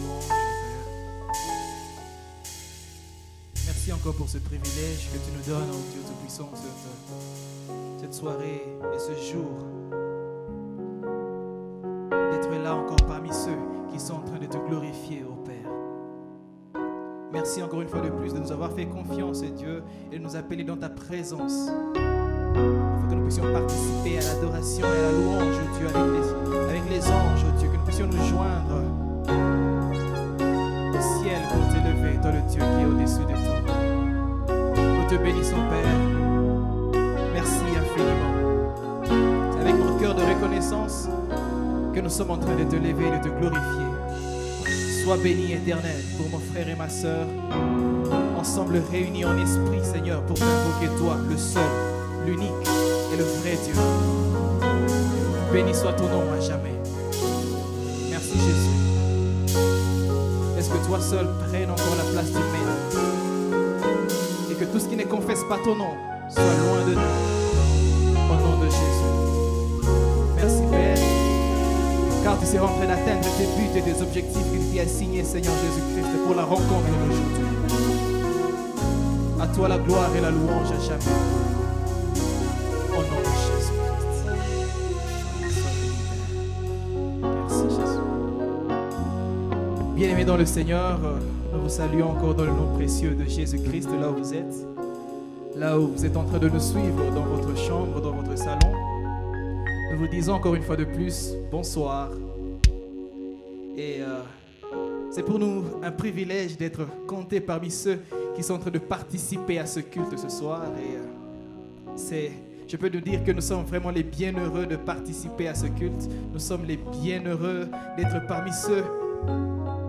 louange, Père. Merci encore pour ce privilège que tu nous donnes, oh Dieu Tout-Puissant, cette soirée et ce jour. D'être là encore parmi ceux qui sont en train de te glorifier, oh Père. Merci encore une fois de plus de nous avoir fait confiance, Dieu, et de nous appeler dans ta présence. Afin que nous puissions participer à l'adoration et à la louange, oh Dieu, avec les anges, oh Dieu, que nous puissions nous joindre au ciel pour t'élever, toi le Dieu qui est au-dessus de tout. Nous te bénissons, Père. Merci infiniment. C'est avec notre cœur de reconnaissance que nous sommes en train de te lever et de te glorifier. Sois béni, Éternel, pour mon frère et ma sœur, ensemble réunis en esprit, Seigneur, pour t'invoquer toi, le seul, l'unique et le vrai Dieu. Béni soit ton nom à jamais. Merci Jésus. Est-ce que toi seul prenne encore la place du Maître et que tout ce qui ne confesse pas ton nom soit loin de nous, au nom de Jésus. Merci Père, car tu seras en train d'atteindre tes buts et tes objectifs que tu as assignés, Seigneur Jésus-Christ, pour la rencontre d'aujourd'hui. À toi la gloire et la louange à jamais. Au nom de Jésus-Christ. Merci Jésus. Bien-aimés dans le Seigneur, nous vous saluons encore dans le nom précieux de Jésus-Christ, là où vous êtes. Là où vous êtes en train de nous suivre dans votre chambre, dans votre salon. Nous vous disons encore une fois de plus, bonsoir. Et c'est pour nous un privilège d'être comptés parmi ceux qui sont en train de participer à ce culte ce soir. Et je peux nous dire que nous sommes vraiment les bienheureux de participer à ce culte. Nous sommes les bienheureux d'être parmi ceux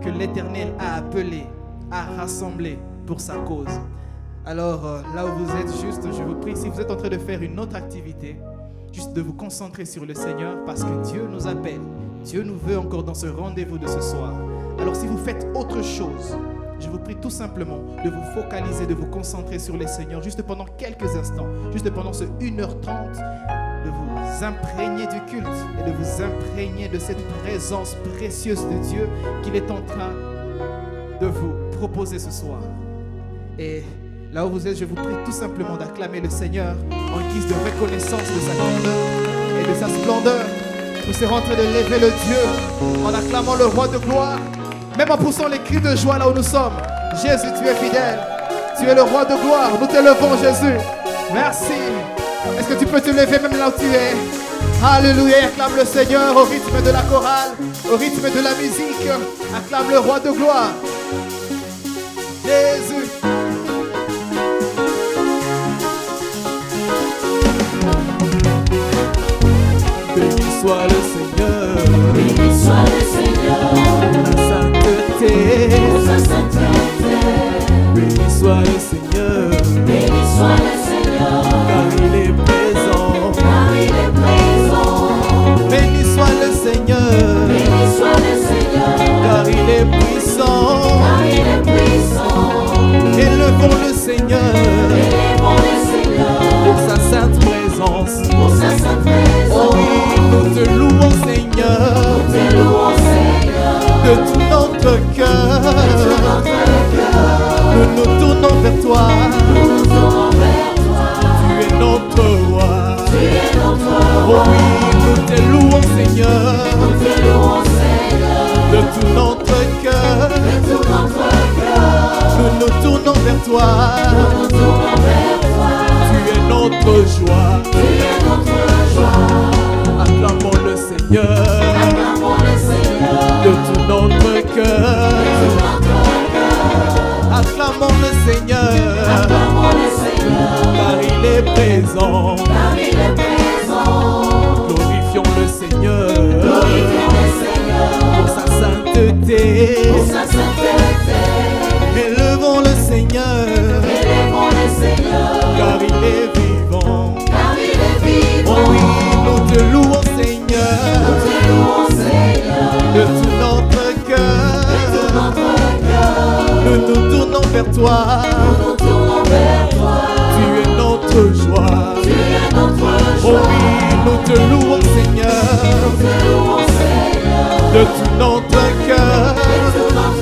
que l'Éternel a appelés, a rassemblés pour sa cause. Alors là où vous êtes, juste, je vous prie, si vous êtes en train de faire une autre activité, juste de vous concentrer sur le Seigneur parce que Dieu nous appelle. Dieu nous veut encore dans ce rendez-vous de ce soir. Alors si vous faites autre chose, je vous prie tout simplement de vous focaliser, de vous concentrer sur le Seigneur juste pendant quelques instants, juste pendant ce 1h30, de vous imprégner du culte et de vous imprégner de cette présence précieuse de Dieu qu'il est en train de vous proposer ce soir. Et là où vous êtes, je vous prie tout simplement d'acclamer le Seigneur en guise de reconnaissance de sa grandeur et de sa splendeur. Nous serons en train de lever le Dieu en acclamant le Roi de gloire, même en poussant les cris de joie là où nous sommes. Jésus, tu es fidèle, tu es le Roi de gloire, nous t'élevons Jésus. Merci. Est-ce que tu peux te lever même là où tu es? Alléluia, acclame le Seigneur au rythme de la chorale, au rythme de la musique. Acclame le Roi de gloire. Jésus. Béni soit le Seigneur, béni soit le Seigneur, pour sa sainteté, pour sa sainteté. Béni soit le Seigneur, béni soit le Seigneur, car il est présent, car il est présent. Béni soit le Seigneur, béni soit le Seigneur, car il est puissant, car il est puissant. Élevons le Seigneur, élevons le Seigneur, pour sa sainte présence, pour sa sainte présence. Oh oui, nous te louons Seigneur, nous te louons Seigneur, de tout notre cœur, de tout notre cœur. Nous nous tournons vers toi, nous nous tournons vers toi. Tu es notre roi, tu es notre oh roi. oui, nous te louons Seigneur, nous te louons Seigneur, de tout notre cœur, de tout notre cœur. nous nous tournons vers toi, nous nous tournons vers toi. Tu es notre joie, Tu es notre joie. acclamons le Seigneur, Acclamons le Seigneur, de tout notre cœur, de tout notre cœur. acclamons le Seigneur, Acclamons le Seigneur, car il est présent, car il est présent. glorifions le Seigneur, Glorifions le Seigneur, pour sa sainteté, pour sa sainteté. élevons le Seigneur, Élevons le Seigneur, car il est vivant, car il est vivant. oh oui, nous te louons Seigneur, Nous te louons Seigneur, de tout notre cœur, de tout notre cœur. nous nous tournons vers toi, Nous nous tournons vers toi. tu es notre joie, Tu es notre oh joie. oui, nous te louons Seigneur, Nous te louons Seigneur, de tout notre cœur, de tout notre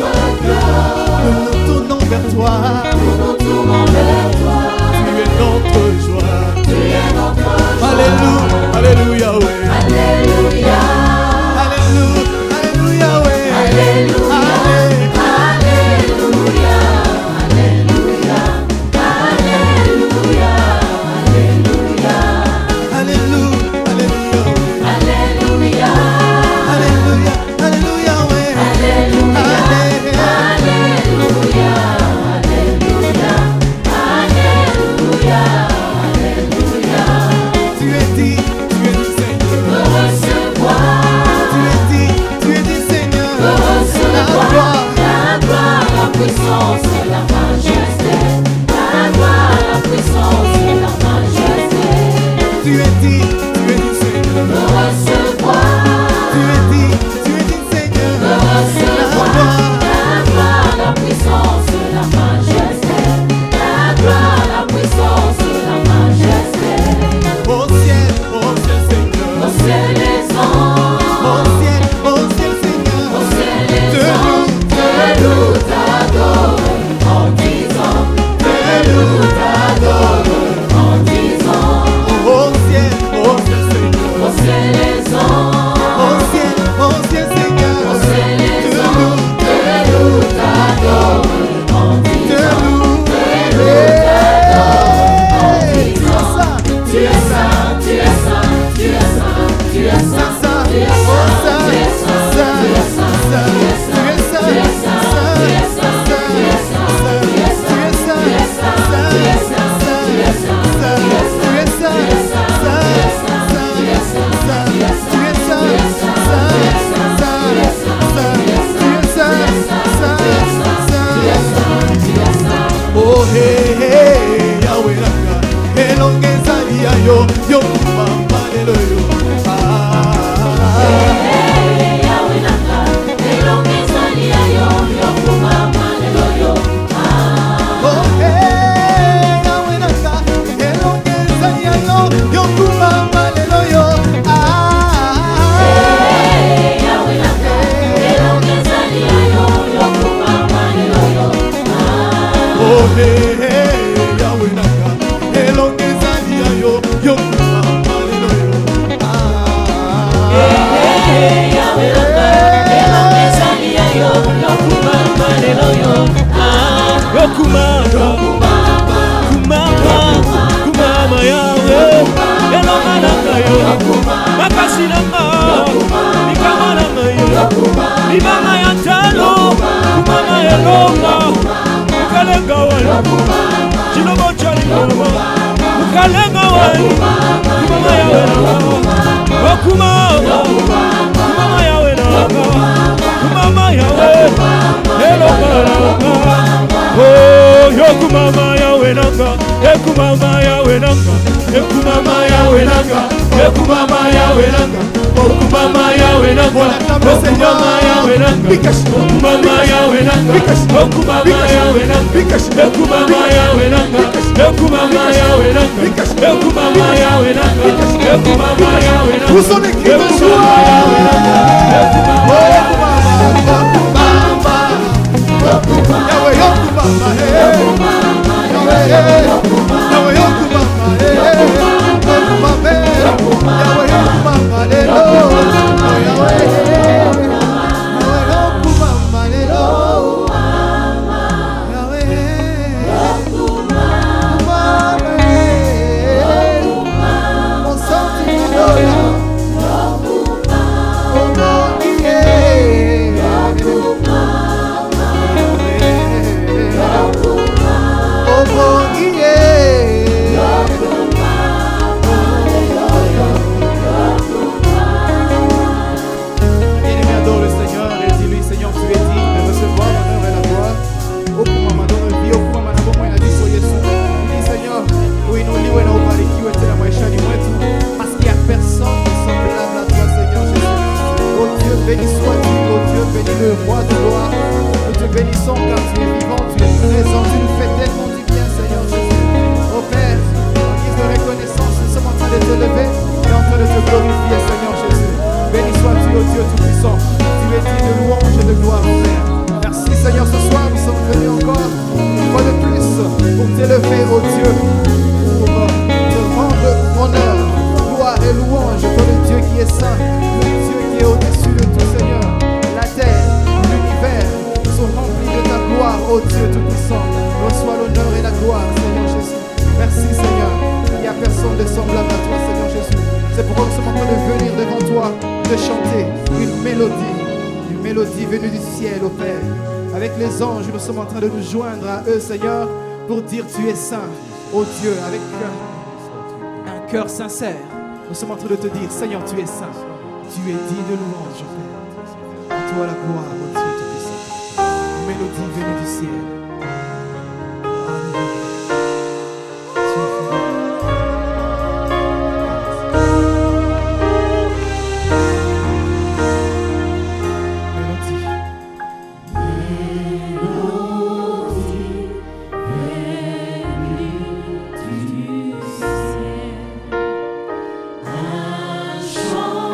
yo yo kumama lelo yo Yahweh nanga elongezani ya yo yo kumama lelo yo oh Yahweh nanga elongezani ya yo yo kumama lelo yo Yahweh nanga elongezani ya yo yo kumama lelo yo oh Yahweh nanga elongezani ya yo yo kumama lelo yo Yahweh nanga elongezani ya yo yo kumama lelo yo Yo kumama kumama yawe elonga nanga yo makasi nanga likama nanga yo libanga ya talo kumama elonga mukalenga wani chilobo cha lingoma mukalenga wani kumama yawe nanga kumama yawe nanga kumama yawe elonga nanga oh yo kumama yawe nanga kumama yawe nanga kumama yawe nanga kumama yawe nanga oh kumama yawe nanga oh kumama yawe nanga kumama yawe nanga oh kumama yawe nanga kumama yawe nanga kumama yawe nanga kumama yawe nanga kumama yawe nanga Où sont les cris de joie? Oh kumama Yahweh yo kumama Yahweh yo kumama Yahweh yo kumama lelo Yahweh yo kumama lelo Yahweh kumama mon sentiment Bien-aimé, adore le Seigneur et dis-lui, Seigneur, tu es digne de recevoir l'honneur et la gloire. Au kumama dans notre vie, au kumama na bomo inadiso Yesu. Dis Seigneur, uinuliwe na ubarikiwe tena maishani mwetu, parce qu'il n'y a personne de semblable à toi, Seigneur Jésus. Oh Dieu, béni sois-tu, oh Dieu, béni le roi de gloire. Nous te bénissons car tu es vivant, tu es présent, tu nous fais tellement du bien, Seigneur Jésus. Oh Père, en guise de reconnaissance, nous sommes en train de te lever et en train de te glorifier, Seigneur Jésus. Béni sois-tu, oh Dieu Tout-Puissant. Tu es digne de louange et de gloire, Père. Merci, Seigneur, ce soir, nous sommes venus encore une fois de plus pour t'élever, oh Dieu, pour te rendre honneur, gloire et louange, toi le Dieu qui est saint, le Dieu qui est au-dessus de tout, Seigneur. La terre, l'univers sont remplis de ta gloire, oh Dieu Tout-Puissant. Reçois l'honneur et la gloire, Seigneur Jésus. Merci, Seigneur. Il n'y a personne de semblable à toi, Seigneur Jésus. C'est pourquoi nous sommes en train de venir devant toi, de chanter une mélodie venue du ciel, ô Père. Avec les anges, nous sommes en train de nous joindre à eux, Seigneur, pour dire tu es saint, ô Dieu, avec un cœur sincère. Nous sommes en train de te dire, Seigneur, tu es saint, tu es digne de louange, Père. À toi la gloire, ô Dieu Tout-Puissant. Une mélodie venue du ciel. Alléluia. Tu es fidèle. Un chant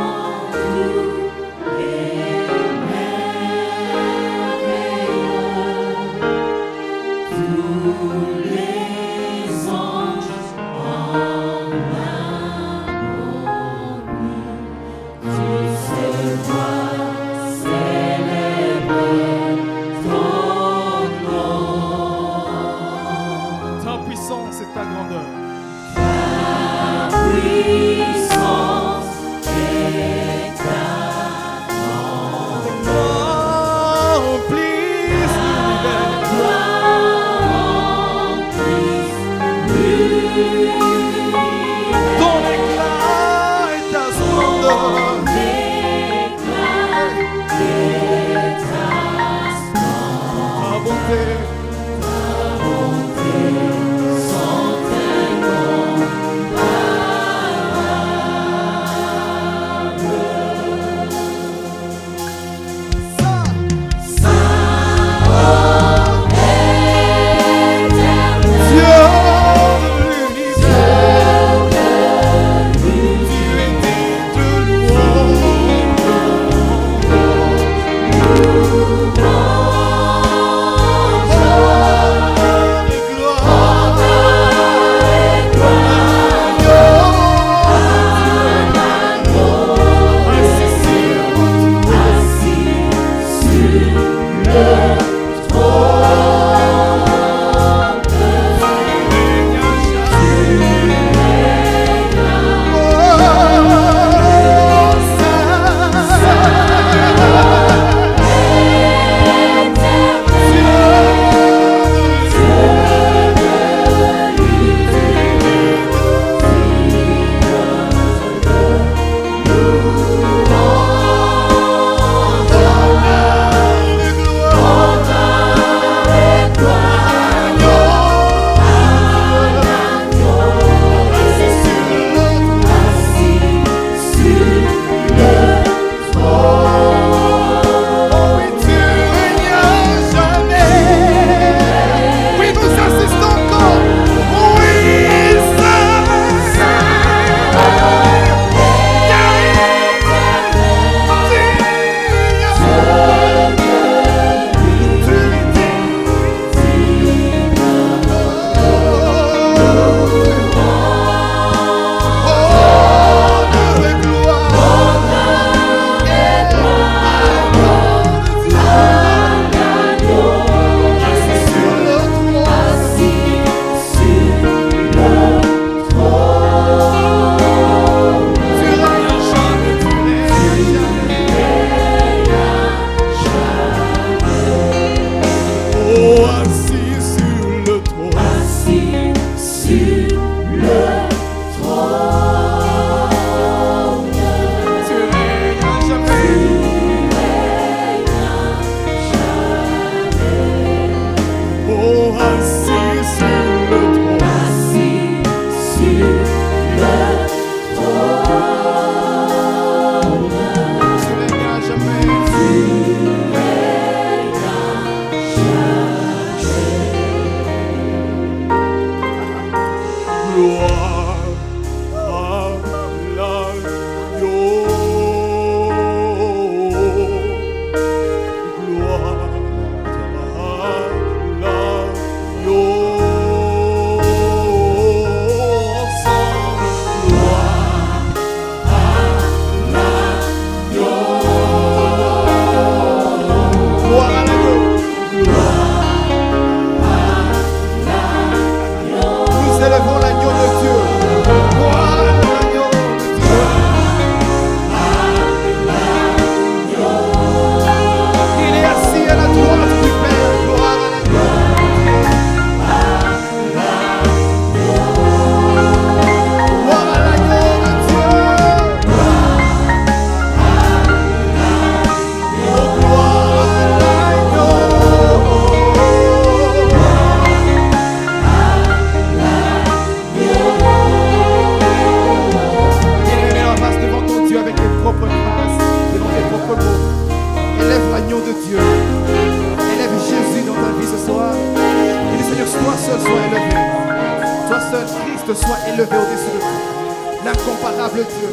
Christ soit élevé au-dessus de tout. L'incomparable Dieu,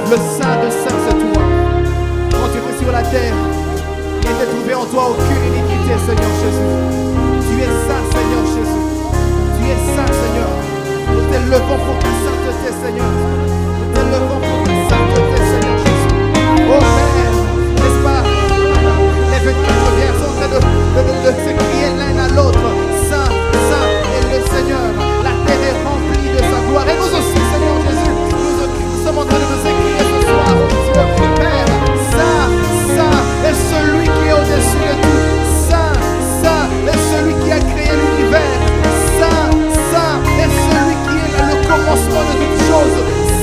le Saint de Saints, c'est toi. Quand tu étais sur la terre, il n'était trouvé en toi aucune iniquité, Seigneur Jésus. Tu es saint, Seigneur Jésus. Tu es saint, Seigneur. Nous t'élevons pour ta sainteté, Seigneur. Nous t'élevons pour ta sainteté, Seigneur Jésus. Oh Père, n'est-ce pas? Les 24 vierges sont en train de se crier l'un à l'autre. Saint, saint est le Seigneur. La terre est remplie de sa gloire. Et nous aussi, Seigneur Jésus, nous sommes en train de nous écrire ce soir. Dieu, Père, saint, saint est celui qui est au-dessus de tout. Saint, saint est celui qui a créé l'univers. Saint, saint est celui qui est le commencement de toutes choses.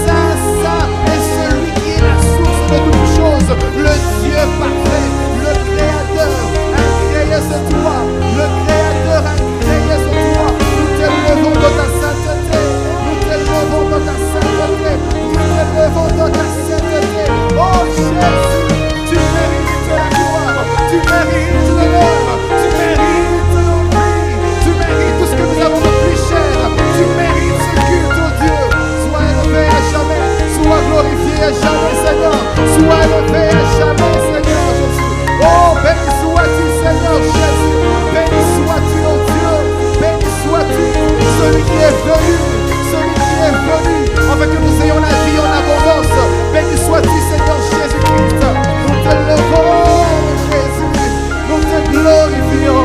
Saint, saint est celui qui est la source de toutes choses. Le Dieu parfait, le Créateur, incréé c'est toi. Le Créateur, incréé c'est toi. Nous t'élevons dans ta sainteté. Nous t'élevons dans ta sainteté. Nous t'élevons dans ta sainteté. Oh Jésus, tu mérites la gloire. Tu mérites l'honneur. Tu mérites l'envie. Tu mérites tout ce que nous avons de plus cher. Tu mérites ce culte, oh Dieu. Sois élevé à jamais. Sois glorifié à jamais, Seigneur. Sois élevé à jamais, Seigneur Jésus. Oh, béni sois-tu, Seigneur Jésus. Béni sois-tu, oh Dieu. Béni sois-tu, celui qui est venu. Celui qui est venu, afin que nous ayons la vie en abondance. Béni sois-tu, Seigneur Jésus-Christ. Nous te levons, Jésus. Nous te glorifions.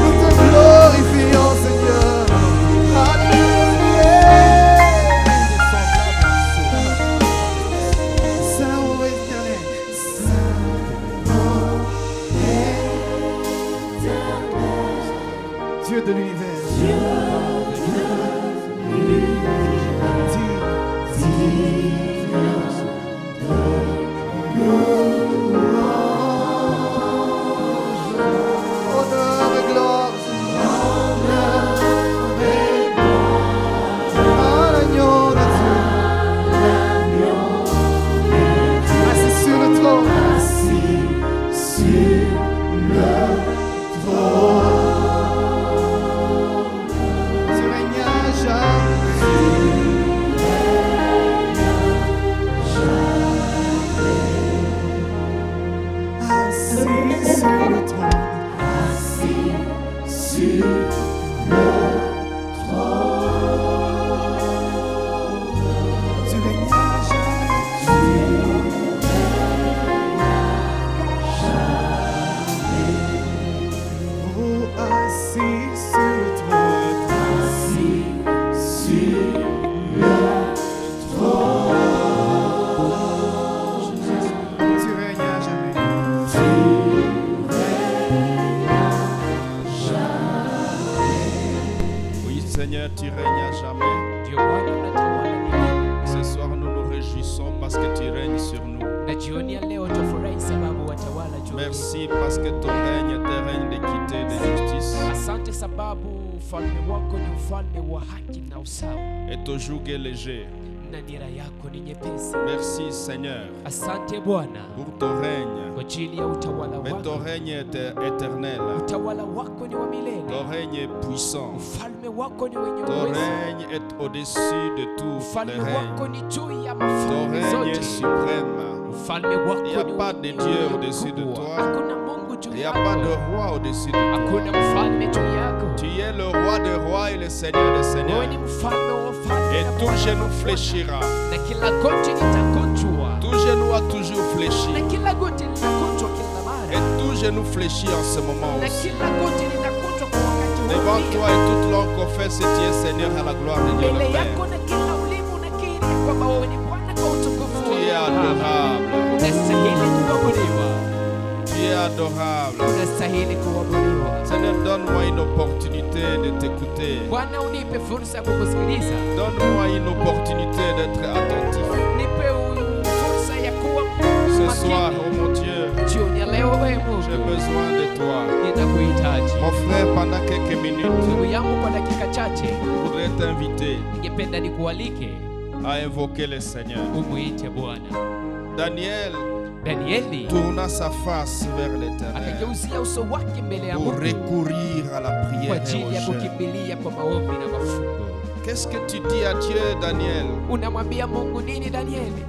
Nous te glorifions, Seigneur. Alléluia. Saint ô éternel. Dieu de l'univers. Honneur et gloire à l'agneau de Dieu, assis sur le trône. Tu règnes à jamais. Assis sur le trône. Tu règnes à jamais. Oh, assis sur le trône. Tu règnes à jamais. Oui, Seigneur, tu règnes à jamais. Ndio Bwana unatawala milele. Ce soir, nous nous réjouissons parce que tu règnes sur nous. Na jioni ya leo tufurahi sababu watawala juu yetu. Merci parce que ton règne est un règne d'équité et de justice. Asante sababu ufalme wako ni ufalme wa haki na usawa, Et ton joug est léger. na nira yako ni nyepesi. Merci, Seigneur, Asante Bwana pour ton règne. kwa ajili ya utawala Mais ton wako. règne est éternel. Utawala wako ni wa milele. Ton règne est puissant. Ufalme wako ni wenye Ton uwezo. règne est au-dessus de tous les Ufalme wako règnes. ni juu ya Ton mafalme règne est zote. suprême. Ufalme wako Il n'y a ni pas de wenye Dieu nguvu au-dessus de kubwa. toi. Hakuna Mungu juu Il n'y a pas de yako. roi au-dessus de toi. Hakuna mfalme juu yako. Tu es le roi des rois et le seigneur des seigneurs. Wewe ni mfalme wa wafalme Et na tout Bwana genou wa bwana. fléchira. Na kila goti litakunjwa. Tout genou a toujours fléchi. Na kila goti litakunjwa kila mara. Et tout genou fléchit en ce moment Na aussi. kila goti litakunjwa kwa wakati huu Devant pia. toi et toute langue confesse que tu es Seigneur à la gloire de Dieu le Mbele Père. yako na kila ulimi unakiri kwamba wewe ni Bwana kwa utukufu Tu es wako. adorable. Unastahili kuabudiwa. Tu es adorable. Unastahili kuabudiwa. Seigneur, donne-moi une opportunité de t'écouter. Bwana, unipe fursa ya kukusikiliza. Donne-moi une opportunité d'être attentif. Nipe fursa ya kuwa Ce makini. soir, oh mon Dieu, Jioni ya leo wewe j'ai Mungu, besoin de toi. ninakuhitaji. Mon frère, pendant quelques minutes, Ndugu yangu, kwa dakika chache je voudrais t'inviter ningependa nikualike à invoquer le Seigneur. umuite Bwana. Danieli Tourna sa face vers l'éternel akageuzia uso wake mbele ya pour Mungu recourir à la kwa prière et ajili au ya jeûne. kukimbilia kwa maombi na mafungo. Qu'est-ce que tu dis à Dieu, Daniel? Unamwambia Mungu nini Danieli?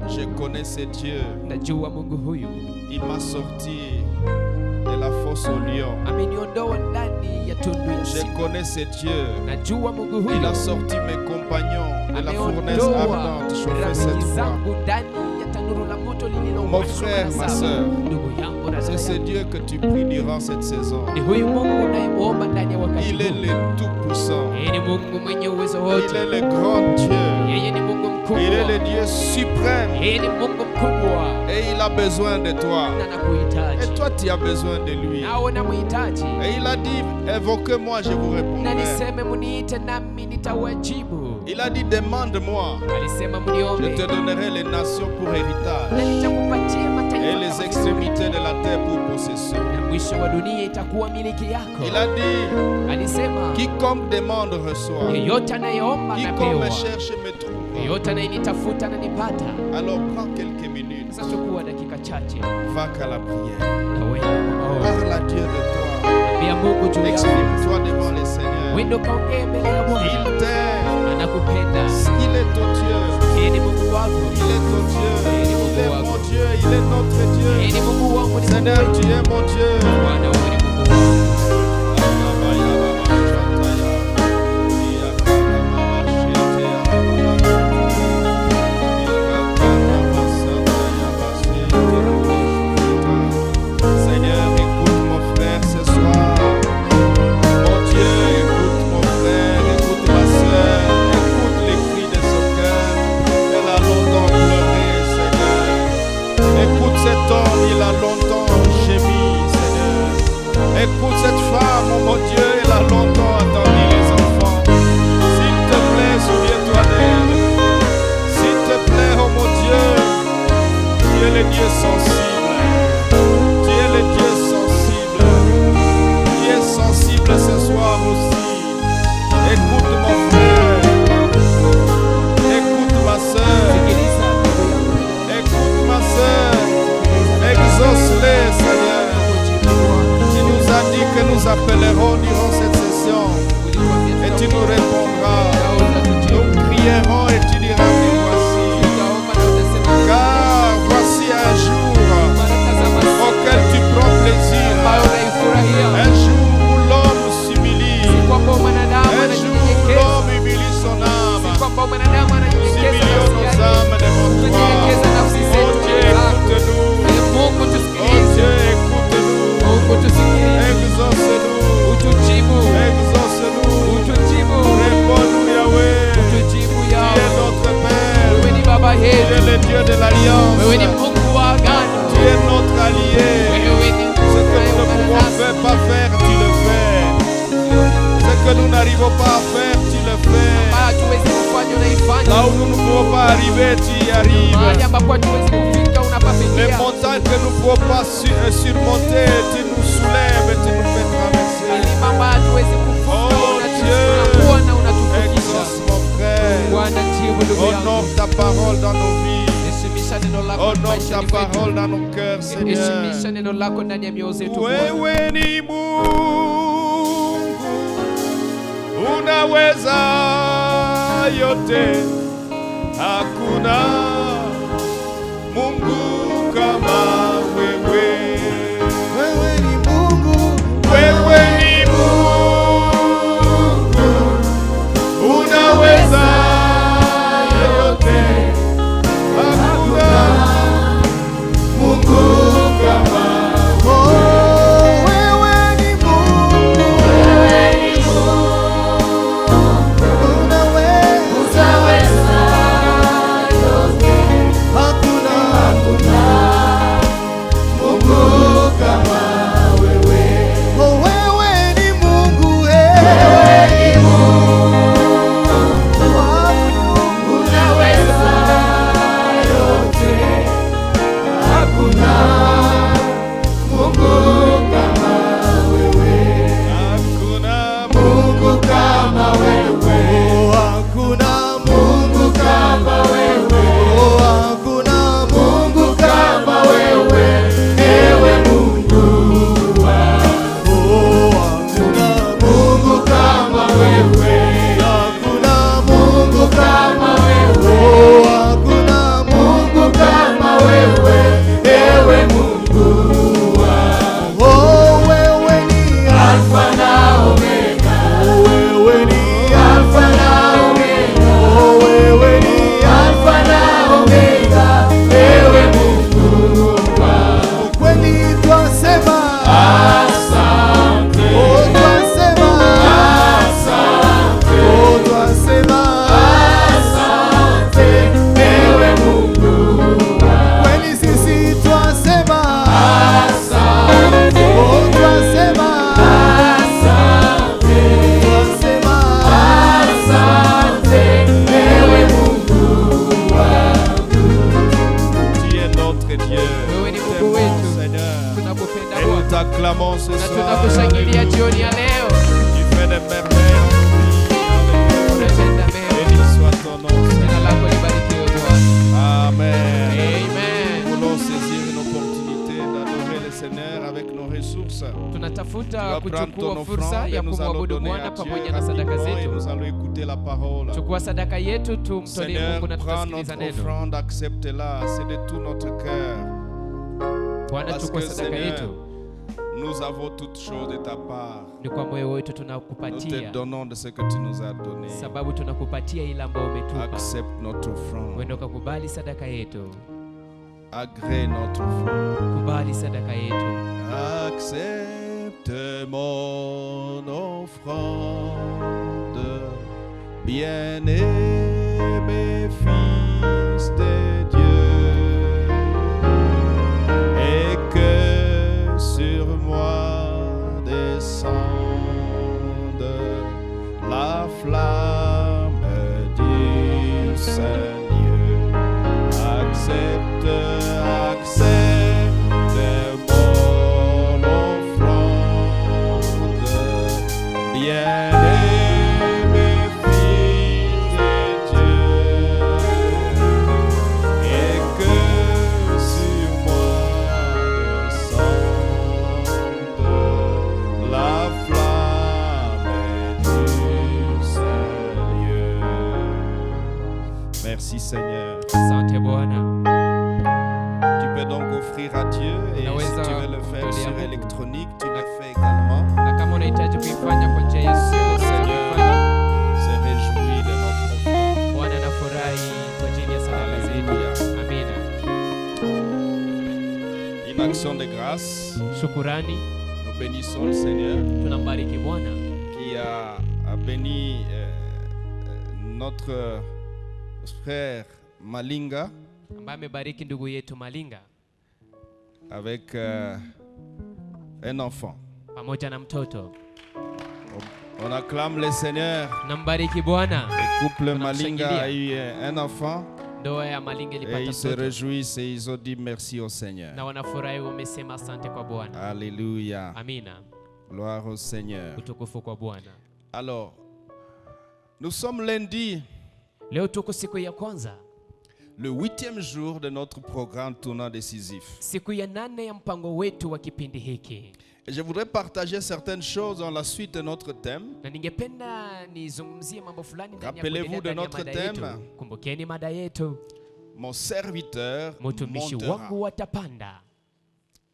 Je connais ce Dieu. Najua Mungu huyu Il m'a sorti de la fosse au lion. ameniondoa ndani ya tundu ya Je simba. connais ce Dieu. Najua Mungu Il huyu a sorti mes compagnons de la fournaise ameondoa ardente chauffée cette rafiki fois. zangu ndani ya tanuru la moto Mon lililowashwa frère, ma mara saba. sœur, Ndugu yangu na c'est dada ce yangu, Dieu que tu pries durant cette saison. ni huyu Mungu unayemwomba ndani ya wakati Il est huu. le Tout-Puissant. Yeye ni Mungu mwenye uwezo Il wote. est le grand Dieu. Yeye ni Mungu mkubwa. Il est le Dieu suprême. Yeye ni Mungu mkubwa Et il a besoin de toi. na nakuhitaji. Et toi, tu as besoin de lui. Nawe namhitaji. Et il a dit, évoquez-moi, je vous Na répondrai. niseme muniite nami nitawajibu. Il a dit, demande-moi. Alisema Je mniombe te donnerai les nations pour héritage na nitakupatia mataifa et kama les vile extrémités de la terre pour possession. na mwisho wa dunia itakuwa miliki yako. Il a dit, Alisema quiconque demande reçoit. yeyote anayeomba Quiconque me anapewa, cherche me trouve. yeyote anayenitafuta ananipata. Alors prends quelques minutes. Sasa chukua dakika chache Va qu'à la prière. na uende kwa maombi. Parle à Dieu de toi. Ambia Mungu juu yako, Exprime-toi devant le Seigneur. wende kaongee mbele ya Bwana. Il t'aime. Anakupenda, Il est ton Dieu. yeye ni Mungu wako, Il est ton Dieu. Il est mon Dieu. Il est notre yeye Dieu. ni Mungu wangu, ni Mungu Seigneur, wetu. tu es mon Dieu. Bwana wewe ni Mungu wangu. Seigneur, écoute mon frère ce soir. Mon Dieu, écoute mon frère, écoute ma soeur, écoute les cris de ce cœur. Elle a longtemps pleuré, Seigneur. Écoute cet homme, il a longtemps gémi, Seigneur. Écoute cette femme, oh mon Dieu, elle a longtemps attendu les enfants. S'il te plaît, souviens-toi d'elle. S'il te plaît, oh mon Dieu, tu es le Dieu sensible. Tu es le Dieu sensible. Tu es sensible ce soir aussi. Écoute mon frère. Écoute ma soeur. Sikiliza ndugu yangu. Écoute ma soeur. Exauce-les, Seigneur. Tu nous as dit que nous appellerons durant cette session. Et tu nous répondras. Nous crierons et tu diras que voici. Car voici un jour auquel tu prends plaisir. Un jour où l'homme s'humilie. Un jour où l'homme humilie son âme. Nous humilions nos âmes devant toi. Oh Dieu, écoute-nous. Oh Dieu, écoute-nous. Exauce-nous. Exauce-nous. Réponds-nous, Yahweh. Tu es notre Père. Tu es le Dieu de l'Alliance. Tu es notre allié. Ce que nous ne pouvons pas faire, tu le fais. Ce que nous n'arrivons pas à faire, tu le fais. Là où nous ne pouvons pas arriver, tu y arrives. Les montagnes que nous ne pouvons pas surmonter, tu nous soulèves et tu nous fais traverser. Oh Dieu, exauce mon frère. Honore ta parole dans nos vies. Honore ta parole dans nos cœurs, Seigneur. heshimisha neno lako ndani ya mioyo zetu Bwana. Wewe ni Mungu, unaweza yote, hakuna Mungu kama wewe. Wewe ni Mungu, unaweza yote, hakuna Mungu kama Hakuna jioni ya leo. Tu fais des merveilles en nos vies. Unatenda mema. Béni soit ton nom, Jina Seigneur. lako libarikiwe Bwana. Amen. Amen. Nous voulons saisir une opportunité d'adorer le Seigneur avec nos ressources. Tunatafuta Tu vas prendre ton kuchukua fursa offrande ya et nous allons kumwabudu donner Bwana à Dieu pamoja na sadaka rapidement et zetu. nous allons écouter la parole. Chukua sadaka yetu tumtolee Seigneur, Mungu na prends tutasikiliza notre neno. offrande, accepte-la, c'est de tout notre cœur. Bwana, Parce chukua que sadaka Seigneur, yetu. nous avons toutes choses de ta part. Ni kwa moyo wetu Nous te tunakupatia, donnons de ce que tu nous as donné. sababu tunakupatia ile ambayo umetupa. Accepte notre offrande. Wenda ukakubali sadaka yetu, Agrée notre offrande. kubali sadaka yetu. Accepte mon offrande, bien-aimé Fils de Dieu, et que sur moi descende la flamme du Seigneur. Accepte mon offrande, bien-aimé Fils de Dieu, et que sur moi descende la flamme du Seigneur. Merci Seigneur. Asante Bwana. Tu peux donc offrir à Dieu et si Naweza tu veux le faire kutolea sur Mungu. électronique, tu le fais également. Na kama unahitaji kuifanya kwa njia ya simu, Le unaweza Seigneur kuifanya. se réjouit de notre offrande. Bwana anafurahi kwa ajili ya sadaka zetu. Amina. Une action de grâce. Shukurani, Nous bénissons le Seigneur tunambariki Bwana qui a béni notre frère Malinga ambaye amebariki ndugu yetu Malinga avec un enfant. pamoja na mtoto. On acclame le Seigneur. Nambariki Bwana. Le couple Tunamshangilia. Malinga a eu un enfant Ndoa ya Malinga et ilipata ils se mtoto réjouissent et ils ont dit merci au Seigneur. na wanafurahi, wamesema asante kwa Bwana. Alléluia. Amina. Gloire au Seigneur. Utukufu kwa Bwana. Alors, nous sommes lundi, Leo tuko siku ya kwanza, le 8e jour de notre programme tournant décisif. siku ya 8 ya mpango wetu wa kipindi hiki, Et je voudrais partager certaines choses dans la suite de notre thème. na ningependa nizungumzie mambo fulani ndani ya Rappelez-vous kuendelea de ndani ya notre mada yetu. thème. Kumbukeni mada yetu, Mon serviteur mtumishi montera. wangu atapanda.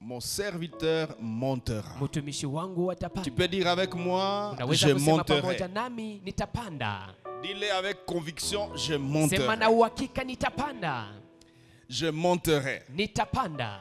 Mon serviteur montera. Mtumishi wangu atapanda. Tu peux dire avec moi, Unaweza je kusema monterai. pamoja nami, nitapanda. Dis-le avec conviction, je Sema monterai. na uhakika, nitapanda. Je monterai. Nitapanda.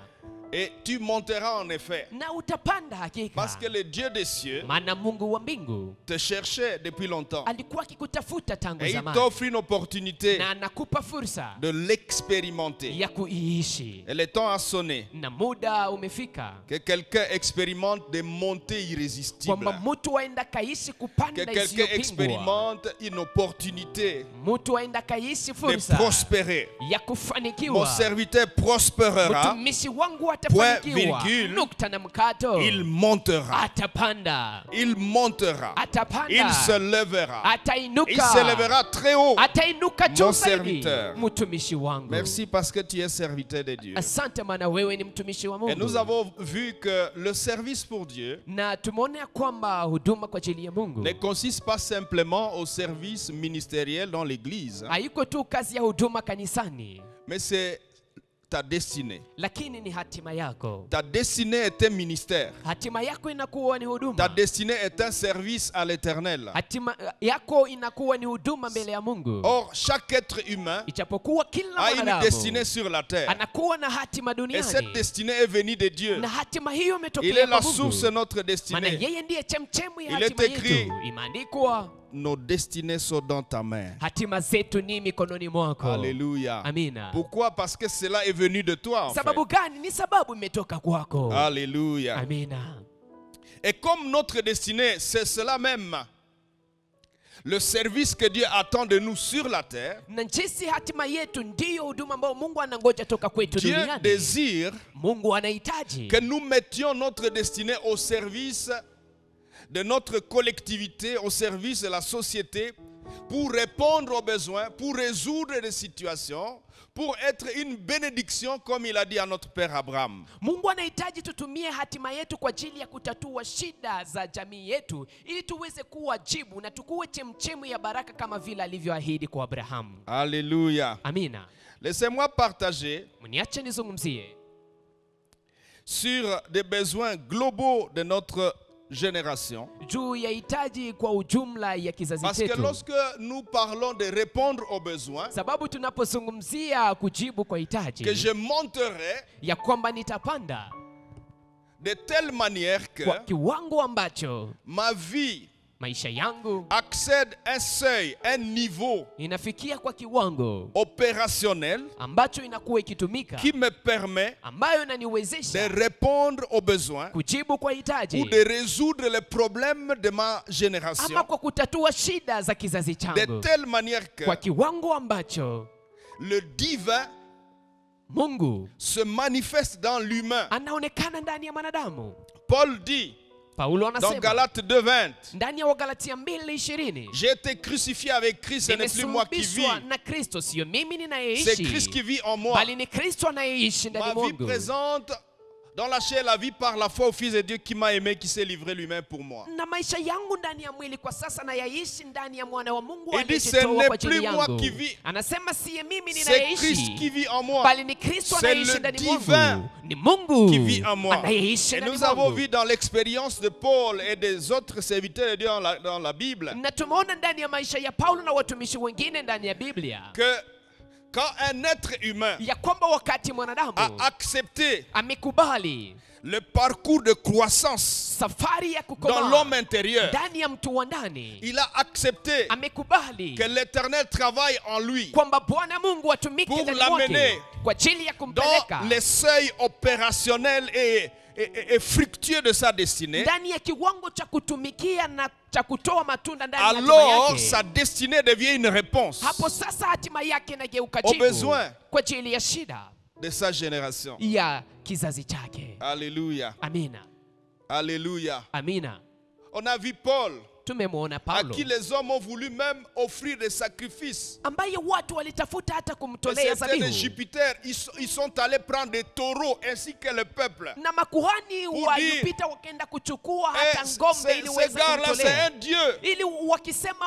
Et tu monteras en effet. Na utapanda hakika. Parce que le Dieu des cieux Maana Mungu wa mbingu te cherchait depuis longtemps. alikuwa akikutafuta tangu Et il zamani, t'offre une opportunité na anakupa fursa de l'expérimenter. ya kuiishi, Et le temps a sonné. na muda umefika Que quelqu'un expérimente des montées irrésistibles. kwamba mtu aenda kaishi Que kupanda quelqu'un isiyopingwa. expérimente une opportunité Mtu aenda kaishi de fursa prospérer. ya Mon kufanikiwa. serviteur prospérera, Mtumishi wangu Point, atafanikiwa. virgule. Nukta na mkato. il montera. Atapanda. Il montera. Atapanda. Il se lèvera. Atainuka. Il se lèvera très haut. Atainuka Mon juu zaidi. serviteur. Mtumishi wangu. Merci parce que tu es serviteur de Dieu. Asante maana wewe ni mtumishi wa Et nous Mungu. avons vu que le service pour Dieu Na tumeona ya kwamba huduma kwa ajili ya Mungu ne consiste pas simplement au service ministériel dans l'église, haiko tu kazi ya huduma kanisani, mais c'est ta destinée. lakini ni hatima yako. Ta destinée est un ministère. Hatima yako inakuwa ni Ta huduma. destinée est un service à l'éternel. Hatima yako inakuwa ni huduma mbele ya Mungu. Or, chaque être humain Ijapokuwa kila a une mwanadamu destinée sur la terre. anakuwa na hatima Et cette duniani, destinée est venue de Dieu. na hatima hiyo Il imetokea est la kwa source de Mungu. notre Maana destinée. yeye ndiye chemchemu ya Il est hatima écrit, yetu. Imeandikwa, nos destinées sont dans ta main. hatima zetu ni mikononi mwako. Alléluia. Amina. Pourquoi? Parce que cela est venu de toi, en fait. Sababu gani? Ni sababu imetoka kwako. Alléluia. Amina. Et comme notre destinée, c'est cela même, le service que Dieu attend de nous sur la terre, Na jinsi hatima yetu ndiyo huduma ambayo Mungu anangoja toka kwetu Dieu duniani. désire Mungu anahitaji que nous mettions notre destinée au service de notre collectivité au service de la société pour répondre aux besoins, pour résoudre des situations, pour être une bénédiction comme il a dit à notre père Abraham. Mungu anahitaji tutumie hatima yetu kwa ajili ya kutatua shida za jamii yetu ili tuweze kuwa jibu na tukuwe chemchemu ya baraka kama vile alivyoahidi kwa Abrahamu. Alléluia. Amina. Laissez-moi partager Mniache nizungumzie sur des besoins globaux de notre génération. juu ya hitaji kwa ujumla ya kizazi Parce que chetu. lorsque nous parlons de répondre aux besoins, Sababu tunapozungumzia kujibu kwa que hitaji je monterai ya kwamba nitapanda de telle manière que kwa kiwango ambacho ma vie maisha yangu accède à un seuil, un niveau inafikia kwa kiwango opérationnel ambacho inakuwa ikitumika qui me permet ambayo de inaniwezesha répondre aux besoins kujibu kwa hitaji ou de résoudre les problèmes de ma génération ama kwa kutatua shida za kizazi de changu telle manière que kwa kiwango ambacho le divin Mungu se manifeste dans l'humain. anaonekana ndani ya mwanadamu. Paul dit Paulo dans anasema Galates 2:20, ndani ya Wagalatia 2:20, j'ai été crucifié avec Christ, ce n'est plus moi qui vis, nimesulubishwa na Kristo, sio mimi c'est ninayeishi Christ qui vit en moi. bali ni Kristo anayeishi ndani Ma vie mwangu. présente dans la chair, la vie par la foi au Fils de Dieu qui m'a aimé, qui s'est livré lui-même pour moi. Na maisha yangu ndani ya mwili kwa sasa na yaishi ndani ya mwana wa Mungu Il dit, ce aliyejitoa n'est kwa ajili plus moi yangu. qui vis. Anasema siye mimi C'est Christ ninayeishi qui vit en moi. bali ni Kristo C'est anayeishi le ndani divin mwangu. Ni Mungu qui vit en moi. anayeishi Et ndani nous avons mwangu. vu dans l'expérience de Paul et des autres serviteurs de Dieu dans la Bible Na tumeona ndani ya maisha ya Paulo na watumishi wengine ndani ya Biblia que quand un être humain ya kwamba wakati mwanadamu a accepté amekubali le parcours de croissance safari ya dans kukomaa l'homme intérieur, ndani ya mtu wa ndani, il a accepté amekubali que l'Éternel travaille en lui kwamba Bwana Mungu atumike pour ndani l'amener mwake kwa ajili ya dans kumpeleka les seuils opérationnels et fructueux de sa destinée. ndani ya kiwango cha kutumikia na cha kutoa matunda ndani ya hatima Alors yake. sa destinée devient une réponse Hapo sasa hatima yake inageuka au jibu besoin kwa ajili ya shida de sa génération. ya kizazi chake. Alléluia. Amina, Alléluia. amina. On a vu Paul, Tumemwona à Paulo qui les hommes ont voulu même offrir des sacrifices. ambaye watu walitafuta hata Et kumtolea c'était de zabihu, Jupiter, ils sont allés prendre des taureaux ainsi que le peuple. na makuhani Pour walipita wakaenda kuchukua Et hata ngombe ili ce waweze gars-là, c'est kumtolea, un Dieu. ili wakisema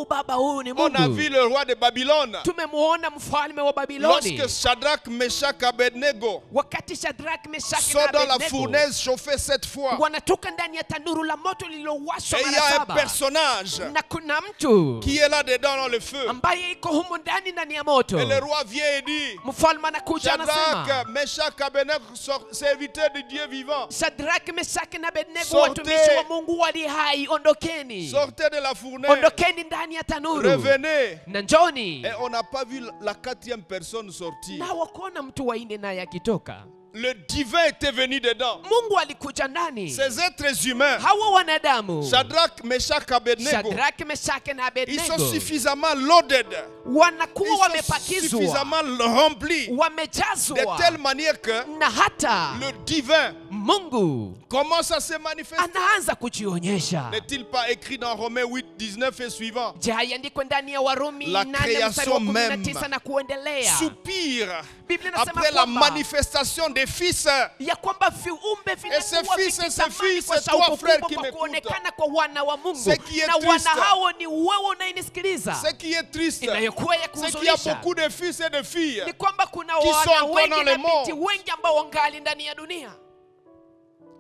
baba huyu ni On a vu Mungu. le roi de Babylone. Tumemwona mfalme wa Babiloni Lorsque Shadrach, Meshach, Abednego wakati Shadrach, Meshach sont na dans la Abednego fournaise chauffée 7 fois. wanatoka ndani ya tanuru la moto lililowashwa Et il y mara a un saba, personnage na kuna mtu qui est là-dedans dans le feu. ambaye iko humu ndani ya moto. Et le roi vient et dit, Mfalme anakuja anasema, Shadrach, Meshach, Abednego, serviteurs de Dieu vivant, Shadrach, Meshach na Abednego, Sortez. watumishi wa Mungu wali hai, ondokeni, sortez de la fournaise, ondokeni ndani ya tanuru revenez. na njoni. Et on n'a pas vu la 4e personne sortir. Na wakuona mtu wa nne naye akitoka. Le divin était venu dedans. Mungu alikuja ndani. Ces êtres humains, Hawa wanadamu Shadrach, Meshach, Abednego, Shadrach, Meshach na ils sont Abednego suffisamment loaded, wanakuwa ils sont wamepakizwa, suffisamment remplis, de wamejazwa, telle manière que na hata le divin Mungu commence à se manifester. anaanza kujionyesha. N'est-il pas écrit dans Romains 8, 19 et suivant? Je, haiandikwe ndani ya Warumi La 8 mstari wa création même 19 na kuendelea? Soupire Biblia inasema après la kwamba manifestation des fils. ya kwamba viumbe ces vinakuwa fils, ces vikitamani filles, kwa c'est toi, shauku frère, kubwa qui kwa m'écoute. kuonekana kwa wana wa Mungu, Ce qui est na triste. wana hao ni wewe unayenisikiliza. Ce qui est triste, Inayokuwa ya c'est qu'il y a kuhuzunisha beaucoup de fils et de filles ni kwamba kuna qui sont wana encore wengi dans na le monde. binti wengi ambao wangali ndani ya dunia,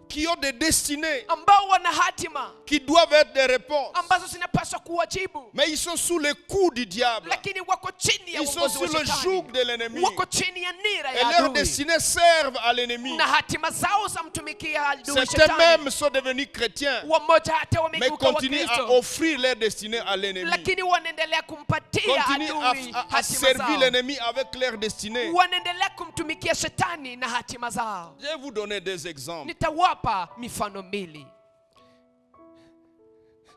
qui ont des destinées, ambao wana hatima qui doivent être des réponses. ambazo zinapaswa kuwajibu, Mais ils sont sous le coup du diable. lakini wako chini ya Ils sont uongozi sous wa le shetani, joug de l'ennemi. wako chini ya nira Et ya leurs adui, destinées servent à l'ennemi. na hatima zao za mtumikia adui Certains shetani. même sont devenus chrétiens, Wamoja hata mais wamegeuka continuent à Wakristo, offrir leur destinée à l'ennemi. lakini wanaendelea kumpatia Continuent adui à hatima servir zao, l'ennemi avec leur destinée. wanaendelea kumtumikia shetani na hatima zao. Je vais vous donner des exemples. Nitawapa mifano mbili.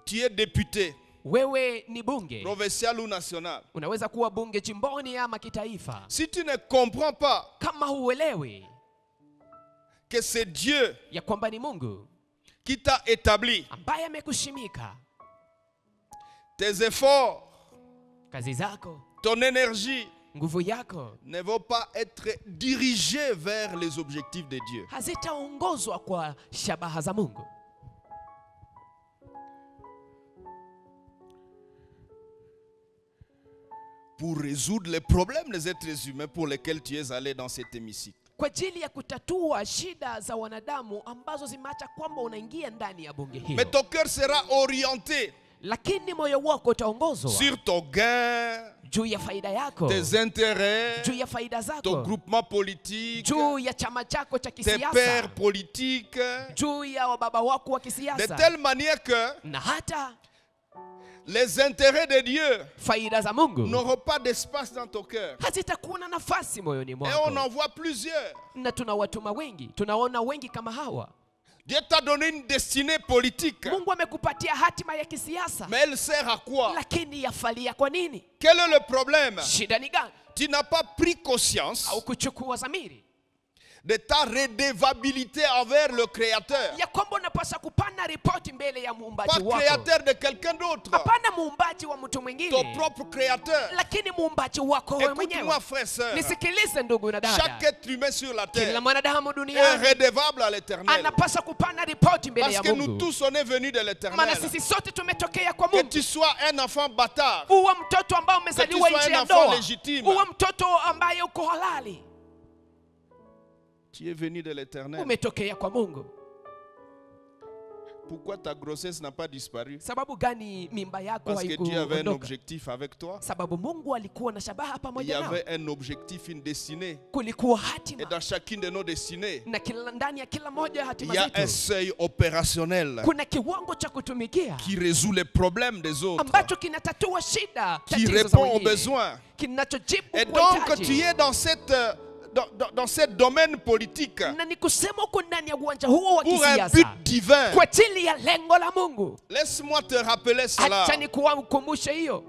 Tu es député, Wewe ni bunge, provincial ou national. unaweza kuwa bunge jimboni ama kitaifa. Si tu ne comprends pas Kama huelewi que c'est Dieu ya kwamba ni Mungu qui t'a établi, ambaye amekushimika, tes efforts, kazi zako, ton énergie nguvu yako ne vont pas être dirigés vers les objectifs de Dieu. hazitaongozwa kwa shabaha za Mungu. Pour résoudre les problèmes des êtres humains pour lesquels tu es allé dans cet hémicycle. Kwa ajili ya kutatua shida za wanadamu ambazo zimeacha kwamba unaingia ndani ya bunge hilo. Mais ton cœur sera orienté Lakini moyo wako utaongozwa sur ton gain, juu ya faida yako, tes intérêts, juu ya faida ton zako, groupement politique, juu ya chama chako cha tes pères kisiasa, politiques, juu ya wababa wako wa de kisiasa, telle manière que na hata les intérêts de Dieu faida za Mungu n'auront pas d'espace dans ton cœur. hazitakuwa na nafasi moyoni Et on mwako. en voit plusieurs. Na tunawatuma wengi, tunaona wengi kama hawa. Dieu t'a donné une destinée politique. Mungu amekupatia hatima ya kisiasa, Mais elle sert à quoi? lakini yafalia kwa nini? Quel est le problème? Shida ni gani? Tu n'as pas pris conscience Au kuchukua dhamiri de ta redevabilité envers le Créateur. ya kwamba unapaswa kupana ripoti mbele ya Pas muumbaji wako, créateur de quelqu'un d'autre. hapana muumbaji wa mtu Ton mwingine, propre créateur. lakini muumbaji wako wewe mwenyewe. Écoute-moi, frère, sœur. Nisikilize ndugu na Chaque dada, être humain sur la kila terre mwanadamu est duniani redevable à l'éternel. anapaswa kupana ripoti mbele Parce ya que nous Mungu, tous, on est venus de maana l'éternel. sisi sote tumetokea kwa Que Mungu. tu sois un enfant bâtard, Uwe mtoto ambao umezaliwa Que tu sois nje ya un enfant ndoa, légitime. uwe mtoto ambaye uko halali, tu es venu de l'éternel. umetokea kwa Mungu. Pourquoi ta grossesse n'a pas disparu? Sababu gani mimba yako Parce que Dieu avait un haikuondoka? objectif avec toi. Sababu Mungu alikuwa na shabaha Il y pamoja nao, avait un objectif, une destinée. kulikuwa Et hatima, dans chacune de nos destinées, na kila ndani ya kila moja ya il hatima y a un zetu seuil opérationnel kuna kiwango cha kutumikia qui résout les problèmes des autres, ambacho kinatatua shida, qui tatizo za répond aux wengine, besoins. kinachojibu Et kwa donc, tu hitaji. es dans ce domaine politique Na ni kusema uko ndani ya uwanja huo wa pour un kisiasa but divin. kwa ajili ya lengo la Mungu. Laisse-moi te rappeler cela. Acha nikukumbushe hiyo.